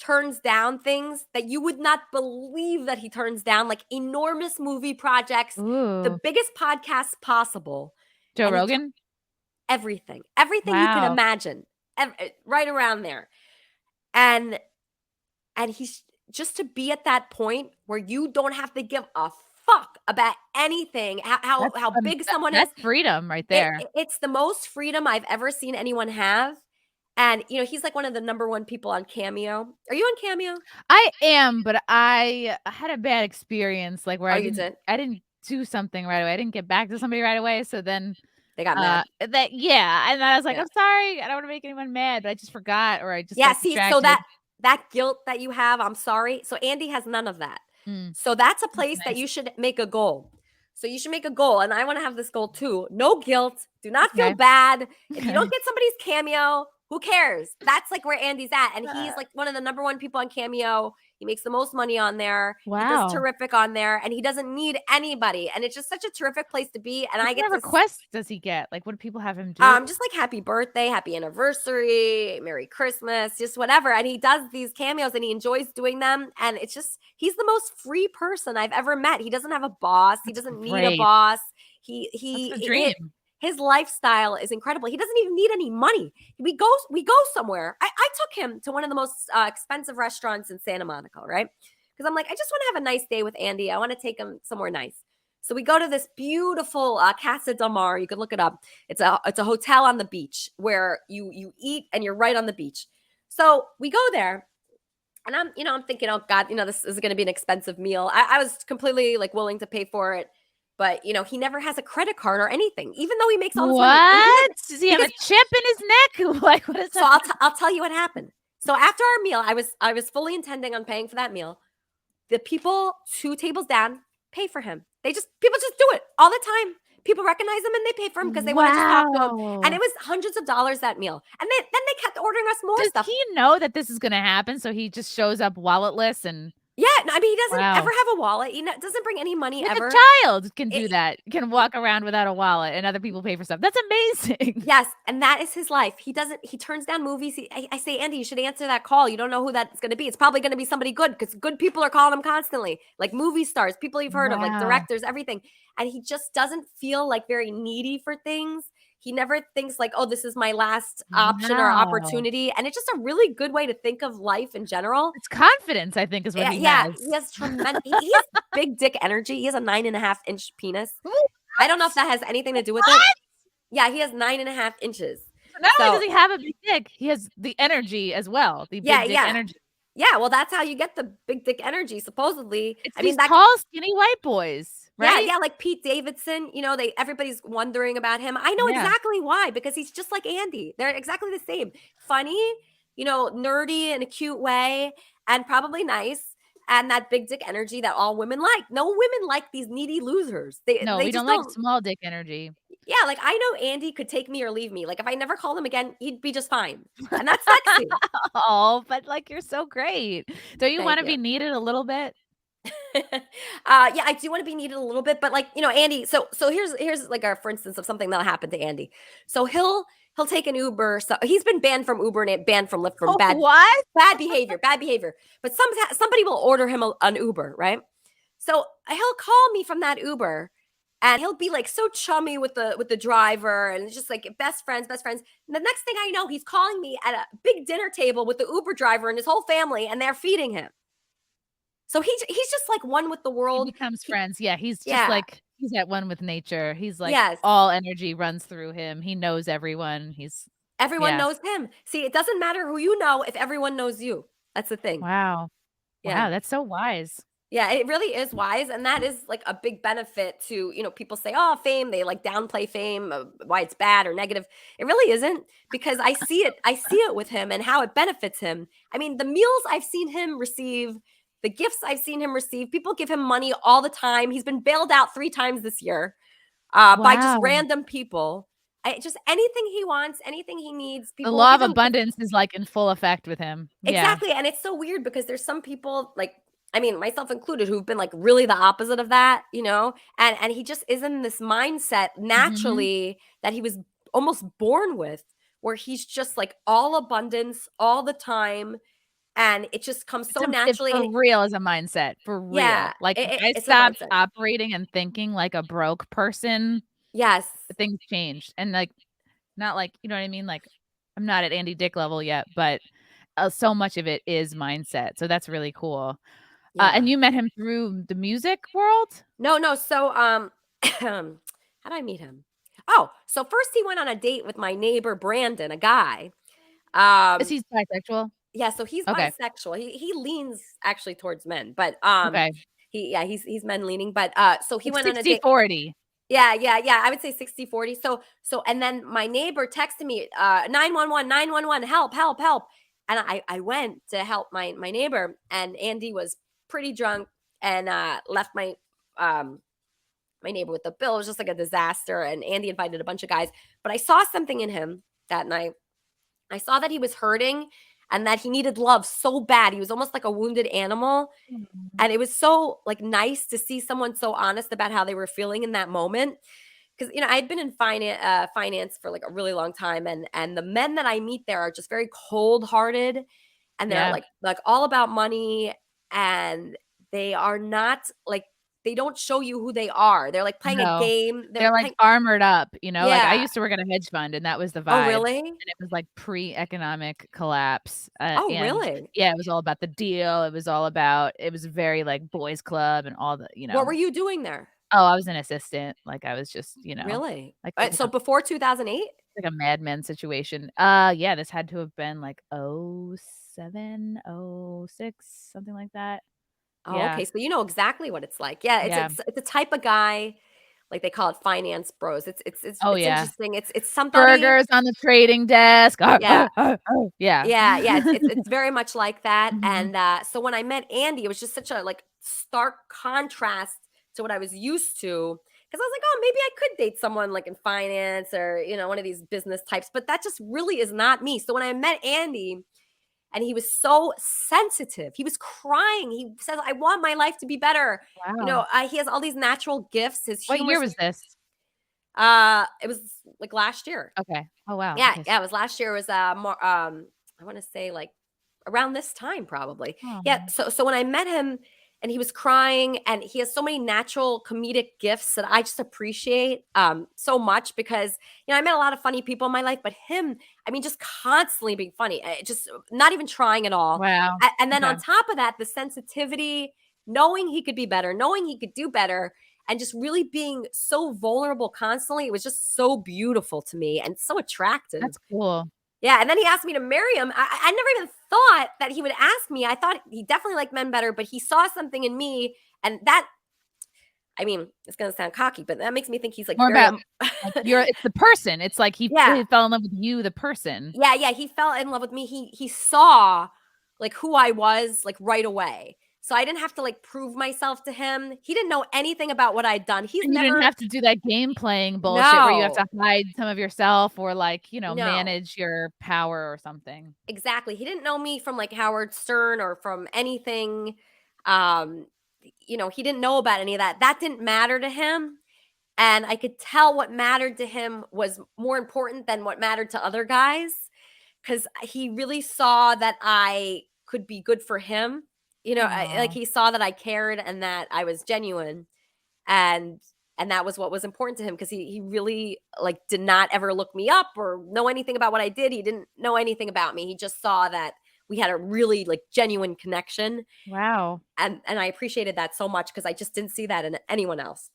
turns down things that you would not believe that he turns down, like enormous movie projects, the biggest podcasts possible. Joe Rogan? Everything you can imagine, right around there. And he's just to be at that point where you don't have to give a fuck about anything, how big someone is. That's freedom right there. It's the most freedom I've ever seen anyone have. And, you know, he's like one of the #1 people on Cameo. Are you on Cameo? I am, but I had a bad experience, like where I didn't do something right away. I didn't get back to somebody right away. So then they got mad. And I was like, I'm sorry, I don't want to make anyone mad, but I just forgot, or I just got see, distracted. so that guilt that you have, I'm sorry. So Andy has none of that. So that's a place that you should make a goal. So you should make a goal. And I want to have this goal too. No guilt. Do not feel bad. If you don't get somebody's Cameo, who cares? That's like where Andy's at. And he's like one of the #1 people on Cameo. He makes the most money on there. Wow. He does terrific on there. And he doesn't need anybody. And it's just such a terrific place to be. And I get what requests does he get? Like, what do people have him do? Just like happy birthday, happy anniversary, Merry Christmas, just whatever. And he does these cameos and he enjoys doing them. And it's just, he's the most free person I've ever met. He doesn't have a boss. He doesn't need a boss. That's the dream. His lifestyle is incredible. He doesn't even need any money. We go somewhere. I took him to one of the most expensive restaurants in Santa Monica, right? Because I'm like, I just want to have a nice day with Andy. I want to take him somewhere nice. So we go to this beautiful Casa Del Mar. You could look it up. It's a hotel on the beach where you eat and you're right on the beach. So we go there. And I'm thinking, oh God, this is going to be an expensive meal. I was completely like willing to pay for it. But, he never has a credit card or anything, even though he makes all this money. What? Does he have a chip in his neck? Like, what is that? So I'll tell you what happened. So after our meal, I was fully intending on paying for that meal. The people 2 tables down pay for him. People just do it all the time. People recognize him and they pay for him because they want to just talk to him. And it was hundreds of dollars that meal. And then they kept ordering us more stuff. Does he know that this is going to happen? So he just shows up walletless and. Yeah, I mean, he doesn't ever have a wallet. He doesn't bring any money ever. A child can do that. Can walk around without a wallet, and other people pay for stuff. That's amazing. Yes, and that is his life. He turns down movies. I say, Andy, you should answer that call. You don't know who that's going to be. It's probably going to be somebody good because good people are calling him constantly, like movie stars, people you've heard of, like directors, everything. And he just doesn't feel like very needy for things. He never thinks like, oh, this is my last option or opportunity. And it's just a really good way to think of life in general. It's confidence, I think, is what he has. He has tremendous, he has big dick energy. He has a 9.5-inch penis. I don't know if that has anything to do with it. Yeah, he has 9.5 inches. Not only does he have a big dick, he has the energy as well. The big dick energy. Yeah, well, that's how you get the big dick energy, supposedly. It's these tall, skinny white boys. Right? Yeah, like Pete Davidson, everybody's wondering about him. I know exactly why, because he's just like Andy. They're exactly the same. Funny, nerdy in a cute way, and probably nice, and that big dick energy that all women like. No women like these needy losers. We don't like small dick energy. Yeah, like I know Andy could take me or leave me. Like if I never called him again, he'd be just fine. And that's sexy. Oh, but like you're so great. Don't you want to be needed a little bit? Yeah, I do want to be needed a little bit, but like, Andy, so here's like for instance of something that'll happen to Andy. So he'll take an Uber. So he's been banned from Uber and banned from Lyft from bad behavior. But somebody will order him an Uber, right? So he'll call me from that Uber and he'll be like so chummy with the driver and just like best friends. And the next thing I know, he's calling me at a big dinner table with the Uber driver and his whole family, and they're feeding him. So he's just like one with the world. He becomes friends. Yeah, he's just like he's at one with nature. He's like all energy runs through him. He knows everyone. Everyone knows him. See, it doesn't matter who you know if everyone knows you. That's the thing. Wow. Yeah. Wow, that's so wise. Yeah, it really is wise. And that is like a big benefit to, people say, oh, fame, they like downplay fame, why it's bad or negative. It really isn't, because I see it with him and how it benefits him. I mean, the meals I've seen him receive, the gifts I've seen him receive, people give him money all the time. He's been bailed out 3 times this year by just random people. Just anything he wants, anything he needs. The law of abundance is like in full effect with him. Exactly. Yeah. And it's so weird because there's some people like, I mean, myself included, who've been like really the opposite of that, and he just is in this mindset naturally that he was almost born with, where he's just like all abundance all the time. And it just comes so naturally. It's for real as a mindset, for real. Yeah, like I stopped operating and thinking like a broke person. Yes. Things changed. And like, not like, you know what I mean? Like, I'm not at Andy Dick level yet, but so much of it is mindset. So that's really cool. Yeah. And you met him through the music world? No. So, how did I meet him? Oh, so first he went on a date with my neighbor, Brandon, a guy. Is he bisexual? Yeah, so he's bisexual. He leans actually towards men, but he's men leaning. But so he went on a date. 60-40. Yeah. I would say 60-40. So and then my neighbor texted me 911, help. And I went to help my neighbor, and Andy was pretty drunk and left my neighbor with the bill. It was just like a disaster. And Andy invited a bunch of guys, but I saw something in him that night. I saw that he was hurting and that he needed love so bad. He was almost like a wounded animal. Mm-hmm. And it was so like nice to see someone so honest about how they were feeling in that moment. Because, I'd been in finance for like a really long time. And the men that I meet there are just very cold-hearted. And they're like all about money. And they are not like they don't show you who they are. They're like playing a No. game. They're like armored up, you know? Like I Yeah. used to work at a hedge fund and that was the Oh, vibe. really? And it was like pre-economic collapse. Oh, And really? yeah, it was all about the deal. It was very like boys club and all the, What were you doing there? Oh, I was an assistant. Like I was just, Really? like So before 2008? like a Mad Men situation. Yeah, this had to have been like 07, 06, something like that. Oh, Yeah. okay. So you know exactly what it's like. Yeah, Yeah. it's the type of guy, like they call it finance bros. It's Oh, yeah. interesting. It's somebody. Burgers on the trading desk. Yeah. Yeah. Yeah. It's very much like that. Mhm. And so when I met Andy, it was just such a like stark contrast to what I was used to. Because I was like, oh, maybe I could date someone like in finance or one of these business types, but that just really is not me. So when I met Andy, and he was so sensitive. He was crying. He says, I want my life to be better. Wow. He has all these natural gifts. His What humor. year was this? It was like last year. Okay. Oh, wow. Yeah, Okay. yeah, it was last year. It was more I want to say like around this time probably. Oh. Yeah, so when I met him and he was crying and he has so many natural comedic gifts that I just appreciate so much because I met a lot of funny people in my life, but him, I mean, just constantly being funny, just not even trying at all. Wow. And then Okay. on top of that, the sensitivity, knowing he could be better, knowing he could do better, and just really being so vulnerable constantly. It was just so beautiful to me and so attractive. That's cool. Yeah, and then he asked me to marry him. I never even thought that he would ask me. I thought he definitely liked men better, but he saw something in me, and that, I mean, it's gonna sound cocky, but that makes me think he's like More very, about like it's the person. It's like he fell in love with you, the person. Yeah, he fell in love with me. He saw like who I was like right away. So I didn't have to like prove myself to him. He didn't know anything about what I'd done. You didn't have to do that game playing bullshit where you have to hide some of yourself or like, manage your power or something. Exactly. He didn't know me from like Howard Stern or from anything. He didn't know about any of that. That didn't matter to him. And I could tell what mattered to him was more important than what mattered to other guys. Because he really saw that I could be good for him. Like he saw that I cared and that I was genuine. And that was what was important to him because he really like did not ever look me up or know anything about what I did. He didn't know anything about me. He just saw that we had a really like genuine connection. Wow. And I appreciated that so much because I just didn't see that in anyone else,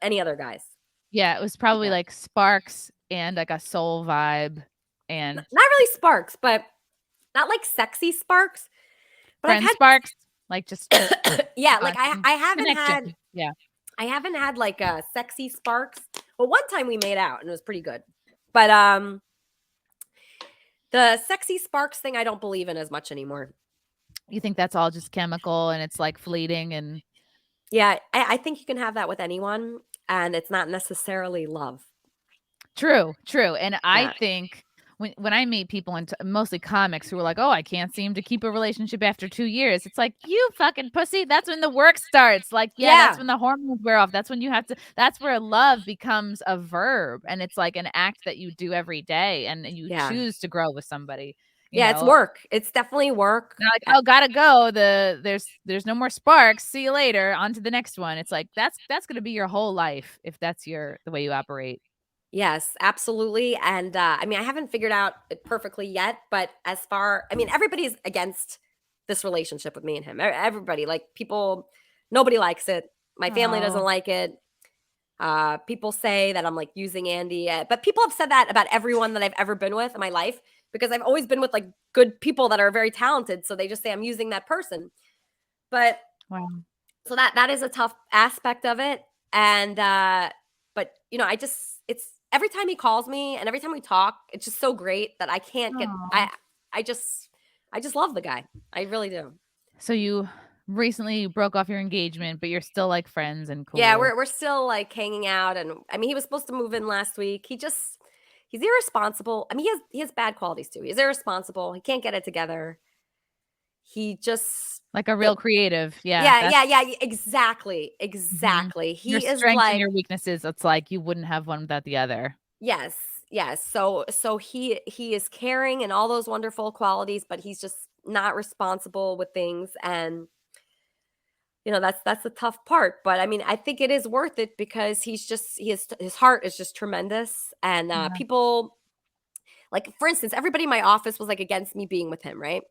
any other guys. Yeah, it was probably like sparks and like a soul vibe and not really sparks, but not like sexy sparks. But friend sparks, like just yeah, like I haven't connection. had yeah. I haven't had like a sexy sparks. Well, one time we made out and it was pretty good. But the sexy sparks thing I don't believe in as much anymore. You think that's all just chemical and it's like fleeting and yeah, I think you can have that with anyone and it's not necessarily love. True. And I think when I meet people and mostly comics who are like, oh, I can't seem to keep a relationship after 2 years. It's like, you fucking pussy. That's when the work starts. Like, that's when the hormones wear off. That's when that's where love becomes a verb. And it's like an act that you do every day and you choose to grow with somebody. You know? It's work. It's definitely work. Not like, oh, gotta go. There's no more sparks. See you later. On to the next one. It's like, that's going to be your whole life if that's the way you operate. Yes, absolutely. And I mean, I haven't figured out it perfectly yet, but everybody's against this relationship with me and him. Everybody, like people, nobody likes it. My family doesn't like it. People say that I'm like using Andy, but people have said that about everyone that I've ever been with in my life because I've always been with like good people that are very talented. So they just say I'm using that person. But so that is a tough aspect of it. And, but it's every time he calls me and every time we talk, it's just so great that I can't get, I just love the guy. I really do. So you recently broke off your engagement, but you're still like friends and cool. Yeah, we're still like hanging out. And I mean, he was supposed to move in last week. He's irresponsible. I mean, he has bad qualities too. He's irresponsible. He can't get it together. He just like a real creative. Yeah. Exactly. Mm-hmm. He your is strengths like and your weaknesses. It's like you wouldn't have one without the other. Yes. So he is caring and all those wonderful qualities, but he's just not responsible with things. And that's the tough part. But I mean, I think it is worth it because his heart is just tremendous. And Yeah. people, like, for instance, everybody in my office was like against me being with him, right?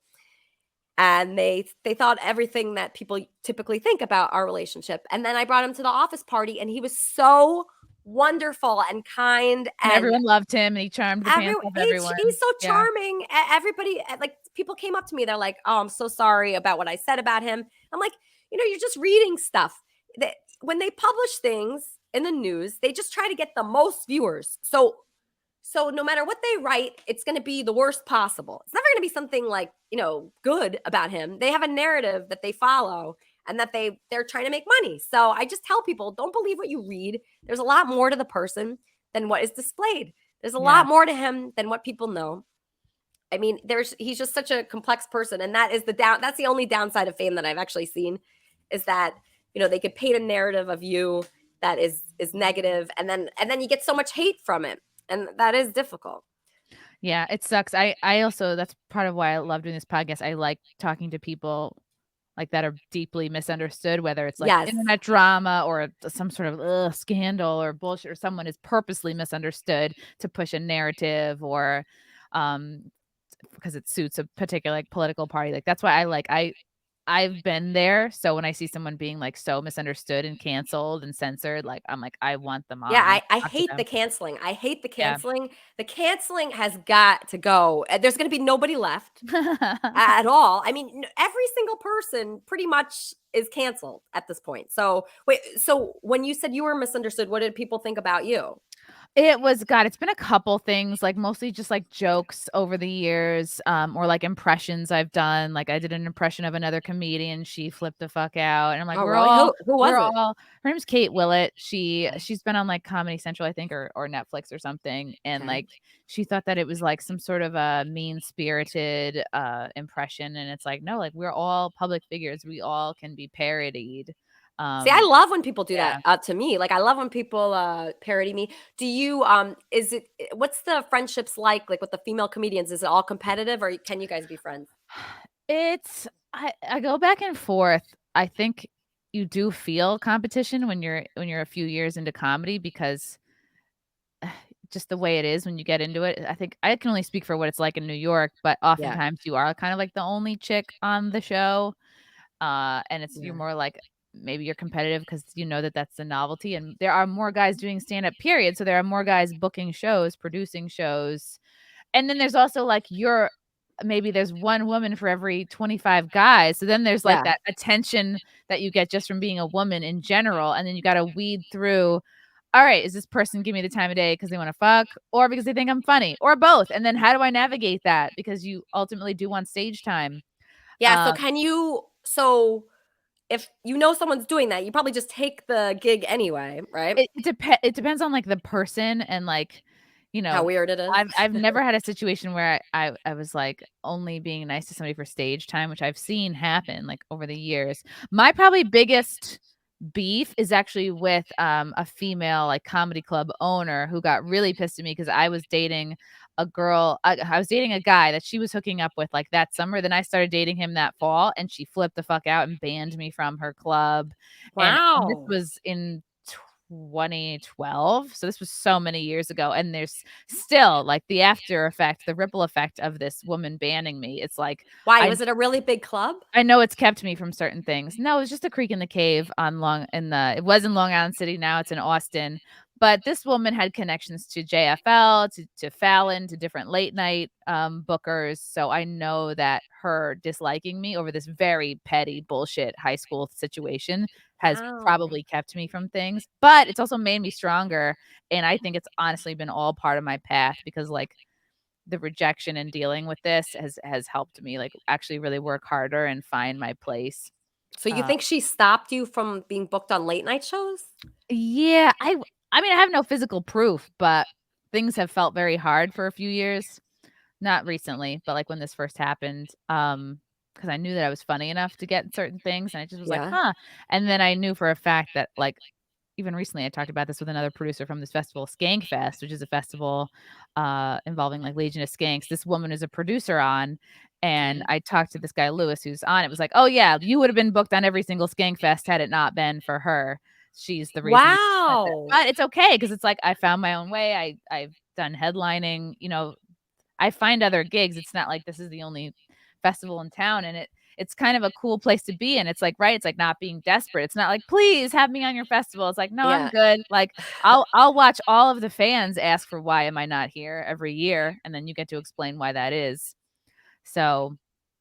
And they thought everything that people typically think about our relationship. And then I brought him to the office party, and he was so wonderful and kind, And and everyone loved him, and he charmed the pants off everyone. he's so Yeah. charming. Everybody, like, people came up to me, they're like, "Oh, I'm so sorry about what I said about him." I'm like, you're just reading stuff. When they publish things in the news, they just try to get the most viewers. So no matter what they write, it's going to be the worst possible. It's never going to be something like, good about him. They have a narrative that they follow, and that they're trying to make money. So I just tell people, don't believe what you read. There's a lot more to the person than what is displayed. There's a lot more to him than what people know. I mean, he's just such a complex person, and that's the only downside of fame that I've actually seen, is that, they could paint a narrative of you that is negative, and then you get so much hate from it. And that is difficult. Yeah, it sucks. I also, that's part of why I love doing this podcast. I like talking to people like that are deeply misunderstood, whether it's like internet drama or some sort of scandal or bullshit, or someone is purposely misunderstood to push a narrative, or because it suits a particular like political party. Like, that's why I've been there. So when I see someone being like so misunderstood and canceled and censored, like, I'm like, I want them on. Yeah, I hate the canceling. I hate the canceling. The canceling has got to go. There's going to be nobody left at all. I mean, every single person pretty much is canceled at this point. So wait, so when you said you were misunderstood, what did people think about you? It's been a couple things, like mostly just like jokes over the years, or like impressions I've done. Like, I did an impression of another comedian. She flipped the fuck out. And I'm like, Who was it? Her name's Kate Willett. She's been on like Comedy Central, I think, or Netflix or something. And like, she thought that it was like some sort of a mean-spirited impression. And it's like, no, like, we're all public figures. We all can be parodied. See, I love when people do that to me. Like, I love when people parody me. Do you what's the friendships like with the female comedians? Is it all competitive, or can you guys be friends? I go back and forth. I think you do feel competition when you're a few years into comedy, because just the way it is when you get into it. I think I can only speak for what it's like in New York, but oftentimes you are kind of like the only chick on the show. And you're more like, maybe you're competitive because you know that that's the novelty, and there are more guys doing stand-up, period. So there are more guys booking shows, producing shows. And then there's also like, maybe there's one woman for every 25 guys. So then there's like that attention that you get just from being a woman in general. And then you got to weed through, all right, is this person give me the time of day because they want to fuck, or because they think I'm funny, or both? And then how do I navigate that? Because you ultimately do want stage time. Yeah. So if you know someone's doing that, you probably just take the gig anyway, right? It depends on like the person, and like, how weird it is. I've never had a situation where I was like only being nice to somebody for stage time, which I've seen happen like over the years. My probably biggest beef is actually with a female like comedy club owner who got really pissed at me because I was dating a girl. I was dating a guy that she was hooking up with like that summer. Then I started dating him that fall, and she flipped the fuck out and banned me from her club. Wow. And this was in 2012. So this was so many years ago. And there's still like the after effect, the ripple effect of this woman banning me. It's like, why? Was it a really big club? I know it's kept me from certain things. No, it was just a creek in the cave it was in Long Island City. Now it's in Austin. But this woman had connections to JFL, to Fallon, to different late night bookers. So I know that her disliking me over this very petty bullshit high school situation has probably kept me from things. But it's also made me stronger. And I think it's honestly been all part of my path, because like the rejection and dealing with this has helped me like actually really work harder and find my place. So you think she stopped you from being booked on late night shows? Yeah, I mean, I have no physical proof, but things have felt very hard for a few years. Not recently, but like when this first happened, because I knew that I was funny enough to get certain things, and I just was like, huh. And then I knew for a fact that like, even recently I talked about this with another producer from this festival, Skank Fest, which is a festival involving like Legion of Skanks. This woman is a producer on, And I talked to this guy, Lewis, who's on it, was like, oh, yeah, you would have been booked on every single Skank Fest had it not been for her. She's the reason. Wow. But it's okay because it's like I found my own way. I've done headlining. I find other gigs. It's not like this is the only festival in town. And it's kind of a cool place to be in. It's like, right. It's like not being desperate. It's not like, please have me on your festival. It's like, no, I'm good. Like I'll watch all of the fans ask for why am I not here every year. And then you get to explain why that is. So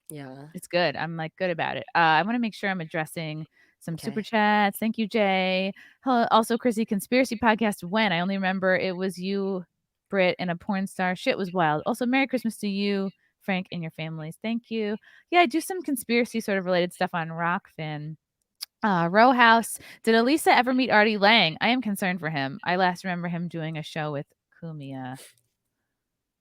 yeah, it's good. I'm like good about it. I want to make sure I'm addressing some super chats. Thank you, Jay. Hello. Also, Chrissy, conspiracy podcast. When I only remember it was you, Britt, and a porn star. Shit was wild. Also, Merry Christmas to you, Frank, and your families. Thank you. Yeah, I do some conspiracy sort of related stuff on Rockfin. Row House. Did Elisa ever meet Artie Lang? I am concerned for him. I last remember him doing a show with Cumia.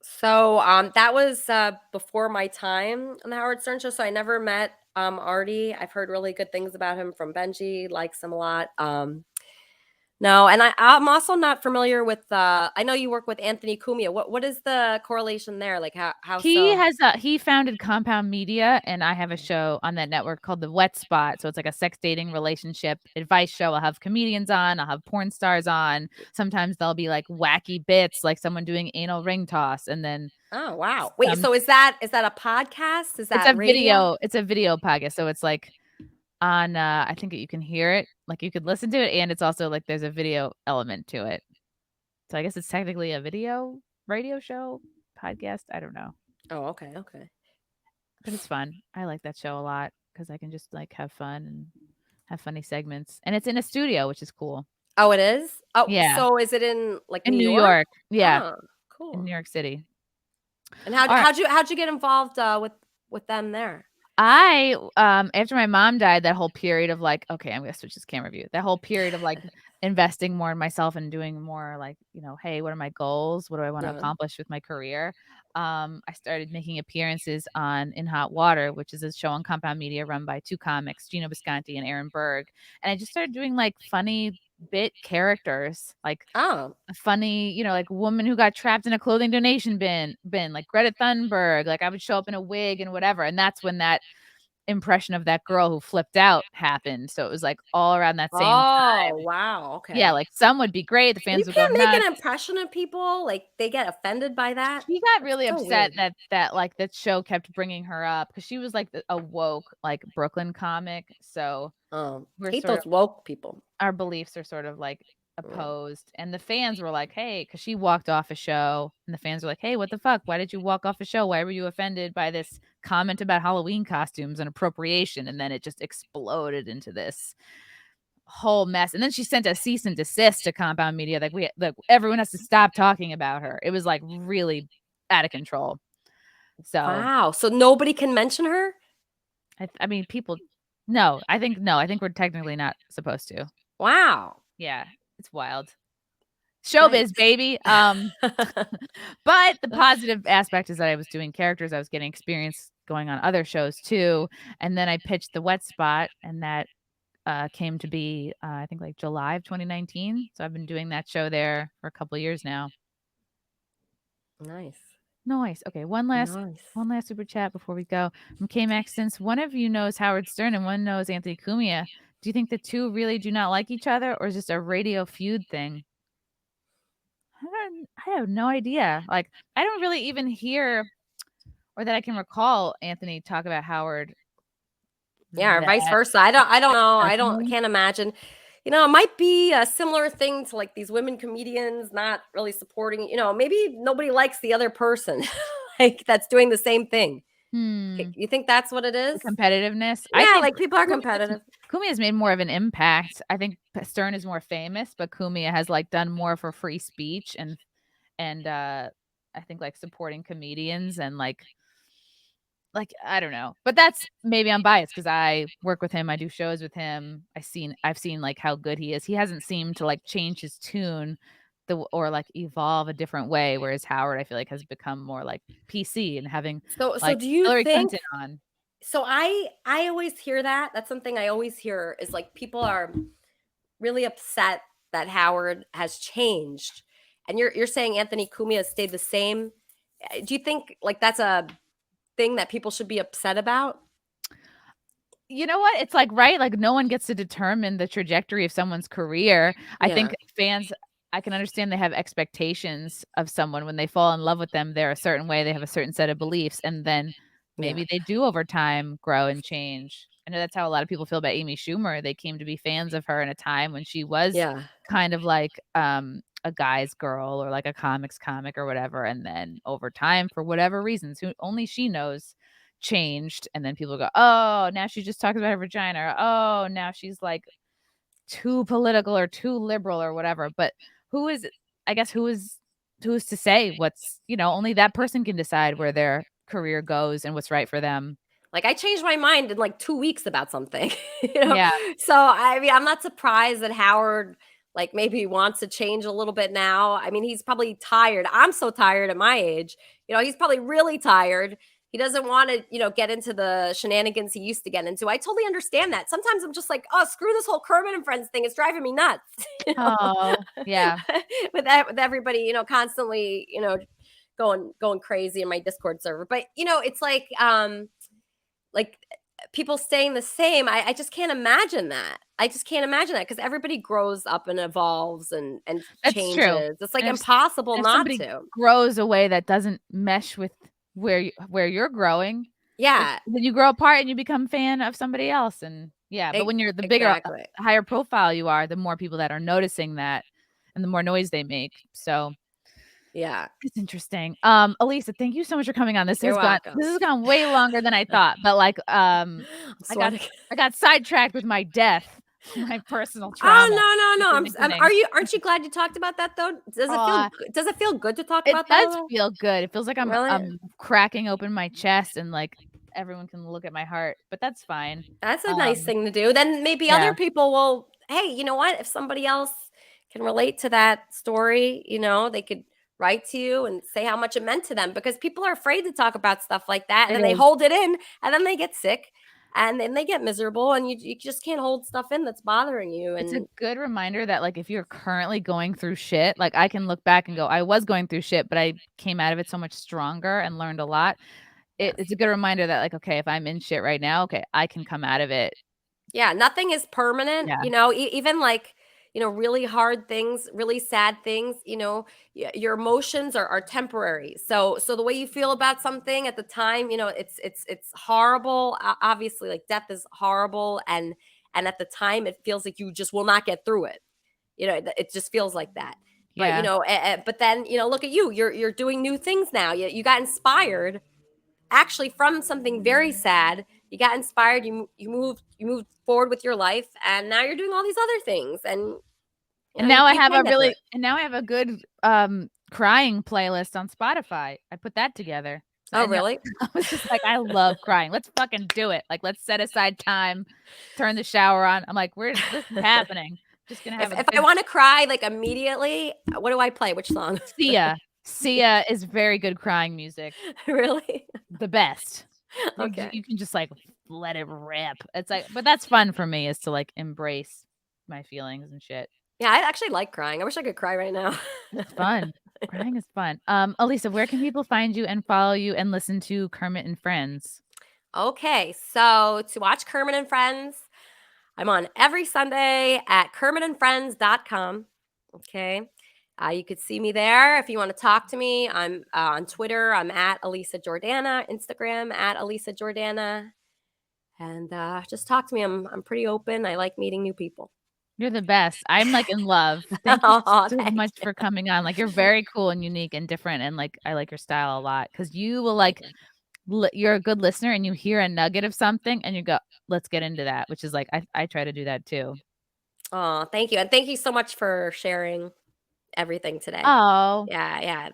So that was before my time on the Howard Stern show. So I never met Artie. I've heard really good things about him from Benjy. Likes him a lot. No, and I'm also not familiar with. I know you work with Anthony Cumia. What is the correlation there? Like how he so? has he founded Compound Media, and I have a show on that network called The Wet Spot. So it's like a sex dating relationship advice show. I'll have comedians on. I'll have porn stars on. Sometimes there'll be like wacky bits, like someone doing anal ring toss, and then Oh wow! Wait, so is that a podcast? Is that it's a radio? video? It's a video podcast. So it's like on. I think you can hear it. Like you could listen to it, and it's also like there's a video element to it. So I guess it's technically a video radio show podcast. I don't know. Oh, okay. But it's fun. I like that show a lot because I can just like have fun and have funny segments. And it's in a studio, which is cool. Oh, it is? Oh, yeah. So is it in like in New York? Yeah. Oh, cool. In New York City. And how'd you get involved with them there? I after my mom died, that whole period of like, okay, I'm gonna switch this camera view. That whole period of like investing more in myself and doing more like, hey, what are my goals? What do I want to accomplish with my career? I started making appearances on In Hot Water, which is a show on Compound Media run by two comics, Gino Visconti and Aaron Berg. And I just started doing like funny bit characters, like a funny, like woman who got trapped in a clothing donation bin, like Greta Thunberg. Like I would show up in a wig and whatever. And that's when that impression of that girl who flipped out happened. So it was like all around that same time. Oh, wow. Okay. Yeah, like some would be great. The fans would go nuts. You can't make an impression of people. Like they get offended by that. She got really upset that like that show kept bringing her up because she was like a woke like Brooklyn comic. So hate those woke people. Our beliefs are sort of like opposed, and the fans were like, hey, because she walked off a show, and the fans were like, hey, what the fuck, why did you walk off a show? Why were you offended by this comment about Halloween costumes and appropriation? And then it just exploded into this whole mess. And then she sent a cease and desist to Compound Media, like everyone has to stop talking about her. It was like really out of control. So wow. So nobody can mention her? I mean, people I think we're technically not supposed to. Wow. Yeah, it's wild. Showbiz, baby. But the positive aspect is that I was doing characters. I was getting experience going on other shows too. And then I pitched The Wet Spot, and that came to be, I think like July of 2019. So I've been doing that show there for a couple of years now. Nice. Okay, one last super chat before we go. From K-Max, since one of you knows Howard Stern and one knows Anthony Cumia, do you think the two really do not like each other, or is this a radio feud thing? I have no idea. Like, I don't really even hear, or that I can recall, Anthony talk about Howard. Yeah, or vice versa. I don't know. Can't imagine. It might be a similar thing to like these women comedians not really supporting, maybe nobody likes the other person like that's doing the same thing. You think that's what it is? The competitiveness? Yeah, I think like people are competitive. Cumia has made more of an impact. I think Stern is more famous, but Cumia has like done more for free speech and I think like supporting comedians and like I don't know. But that's maybe I'm biased because I work with him. I do shows with him. I've seen like how good he is. He hasn't seemed to like change his tune or like evolve a different way, whereas Howard I feel like has become more like PC and having so do you Hillary think Clinton on. So I always hear that. That's something I always hear is like people are really upset that Howard has changed. And you're saying Anthony Cumia stayed the same. Do you think like that's a thing that people should be upset about? You know what? It's like, right? Like no one gets to determine the trajectory of someone's career. I think fans, I can understand they have expectations of someone when they fall in love with them. They're a certain way. They have a certain set of beliefs. And then maybe they do over time grow and change. I know that's how a lot of people feel about Amy Schumer. They came to be fans of her in a time when she was kind of like a guy's girl or like a comics comic or whatever. And then over time, for whatever reasons, who only she knows, changed. And then people go, oh, now she just talks about her vagina. Or, oh, now she's like too political or too liberal or whatever. But who is to say what's, only that person can decide where their career goes and what's right for them. Like I changed my mind in like 2 weeks about something, Yeah. So I mean, I'm not surprised that Howard like maybe wants to change a little bit now. I mean, he's probably tired. I'm so tired at my age. He's probably really tired. He doesn't want to, get into the shenanigans he used to get into. I totally understand that. Sometimes I'm just like, oh, screw this whole Kermit and Friends thing. It's driving me nuts. Oh, yeah. with everybody, constantly, going crazy in my Discord server. But it's like people staying the same. I just can't imagine that. I just can't imagine that because everybody grows up and evolves and That's changes. true. It's like And impossible if not somebody to. grows a way that doesn't mesh with where you're growing. Yeah. Then you grow apart and you become fan of somebody else. And but when you're the bigger, higher profile you are, the more people that are noticing that and the more noise they make. So yeah, it's interesting. Elisa, thank you so much for coming on. This You're has gone way longer than I thought. But like I got sidetracked with my death. My personal trauma. Oh no! Aren't you glad you talked about that though? Does it feel good to talk about that? It does feel good. It feels like I'm cracking open my chest and like everyone can look at my heart. But that's fine. That's a nice thing to do. Then maybe other people will. Hey, you know what? If somebody else can relate to that story, they could write to you and say how much it meant to them because people are afraid to talk about stuff like that, and then they hold it in, and then they get sick. And then they get miserable and you just can't hold stuff in that's bothering you. And it's a good reminder that like if you're currently going through shit, like I can look back and go, I was going through shit, but I came out of it so much stronger and learned a lot. It's a good reminder that like, okay, if I'm in shit right now, okay, I can come out of it. Yeah, nothing is permanent, even like, really hard things, really sad things, your emotions are temporary. So the way you feel about something at the time, it's horrible. Obviously, like death is horrible, and at the time, it feels like you just will not get through it. It just feels like that. But but then look at you. You're doing new things now. You got inspired, actually, from something very sad. You got inspired. You moved forward with your life, and now you're doing all these other things. And now I have a good crying playlist on Spotify. I put that together. Oh, really? I was just like, I love crying. Let's fucking do it. Like, let's set aside time, turn the shower on. I'm like, this is happening. Just gonna have. If I want to cry like immediately, what do I play? Which song? Sia is very good crying music. Really? The best. Okay. You can just like let it rip. It's like, but that's fun for me is to like embrace my feelings and shit. Yeah, I actually like crying. I wish I could cry right now. It's fun. Crying is fun. Elisa, where can people find you and follow you and listen to Kermit and Friends? Okay, so to watch Kermit and Friends, I'm on every Sunday at KermitandFriends.com. Okay. You could see me there if you want to talk to me. I'm on Twitter. I'm at Elisa Jordana. Instagram at Elisa Jordana. And just talk to me. I'm pretty open. I like meeting new people. You're the best. I'm like in love. Thank you so much for coming on. Like you're very cool and unique and different. And like I like your style a lot because you will like you're a good listener and you hear a nugget of something and you go, let's get into that, which is like I try to do that too. Oh, thank you. And thank you so much for sharing everything today. Oh. Yeah.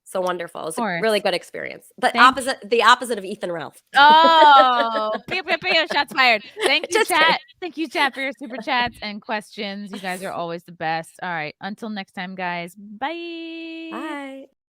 So wonderful. It was a really good experience. The opposite of Ethan Ralph. Oh, pew, pew, pew, shots fired. Thank you, chat. Thank you, chat, for your super chats and questions. You guys are always the best. All right. Until next time, guys. Bye. Bye.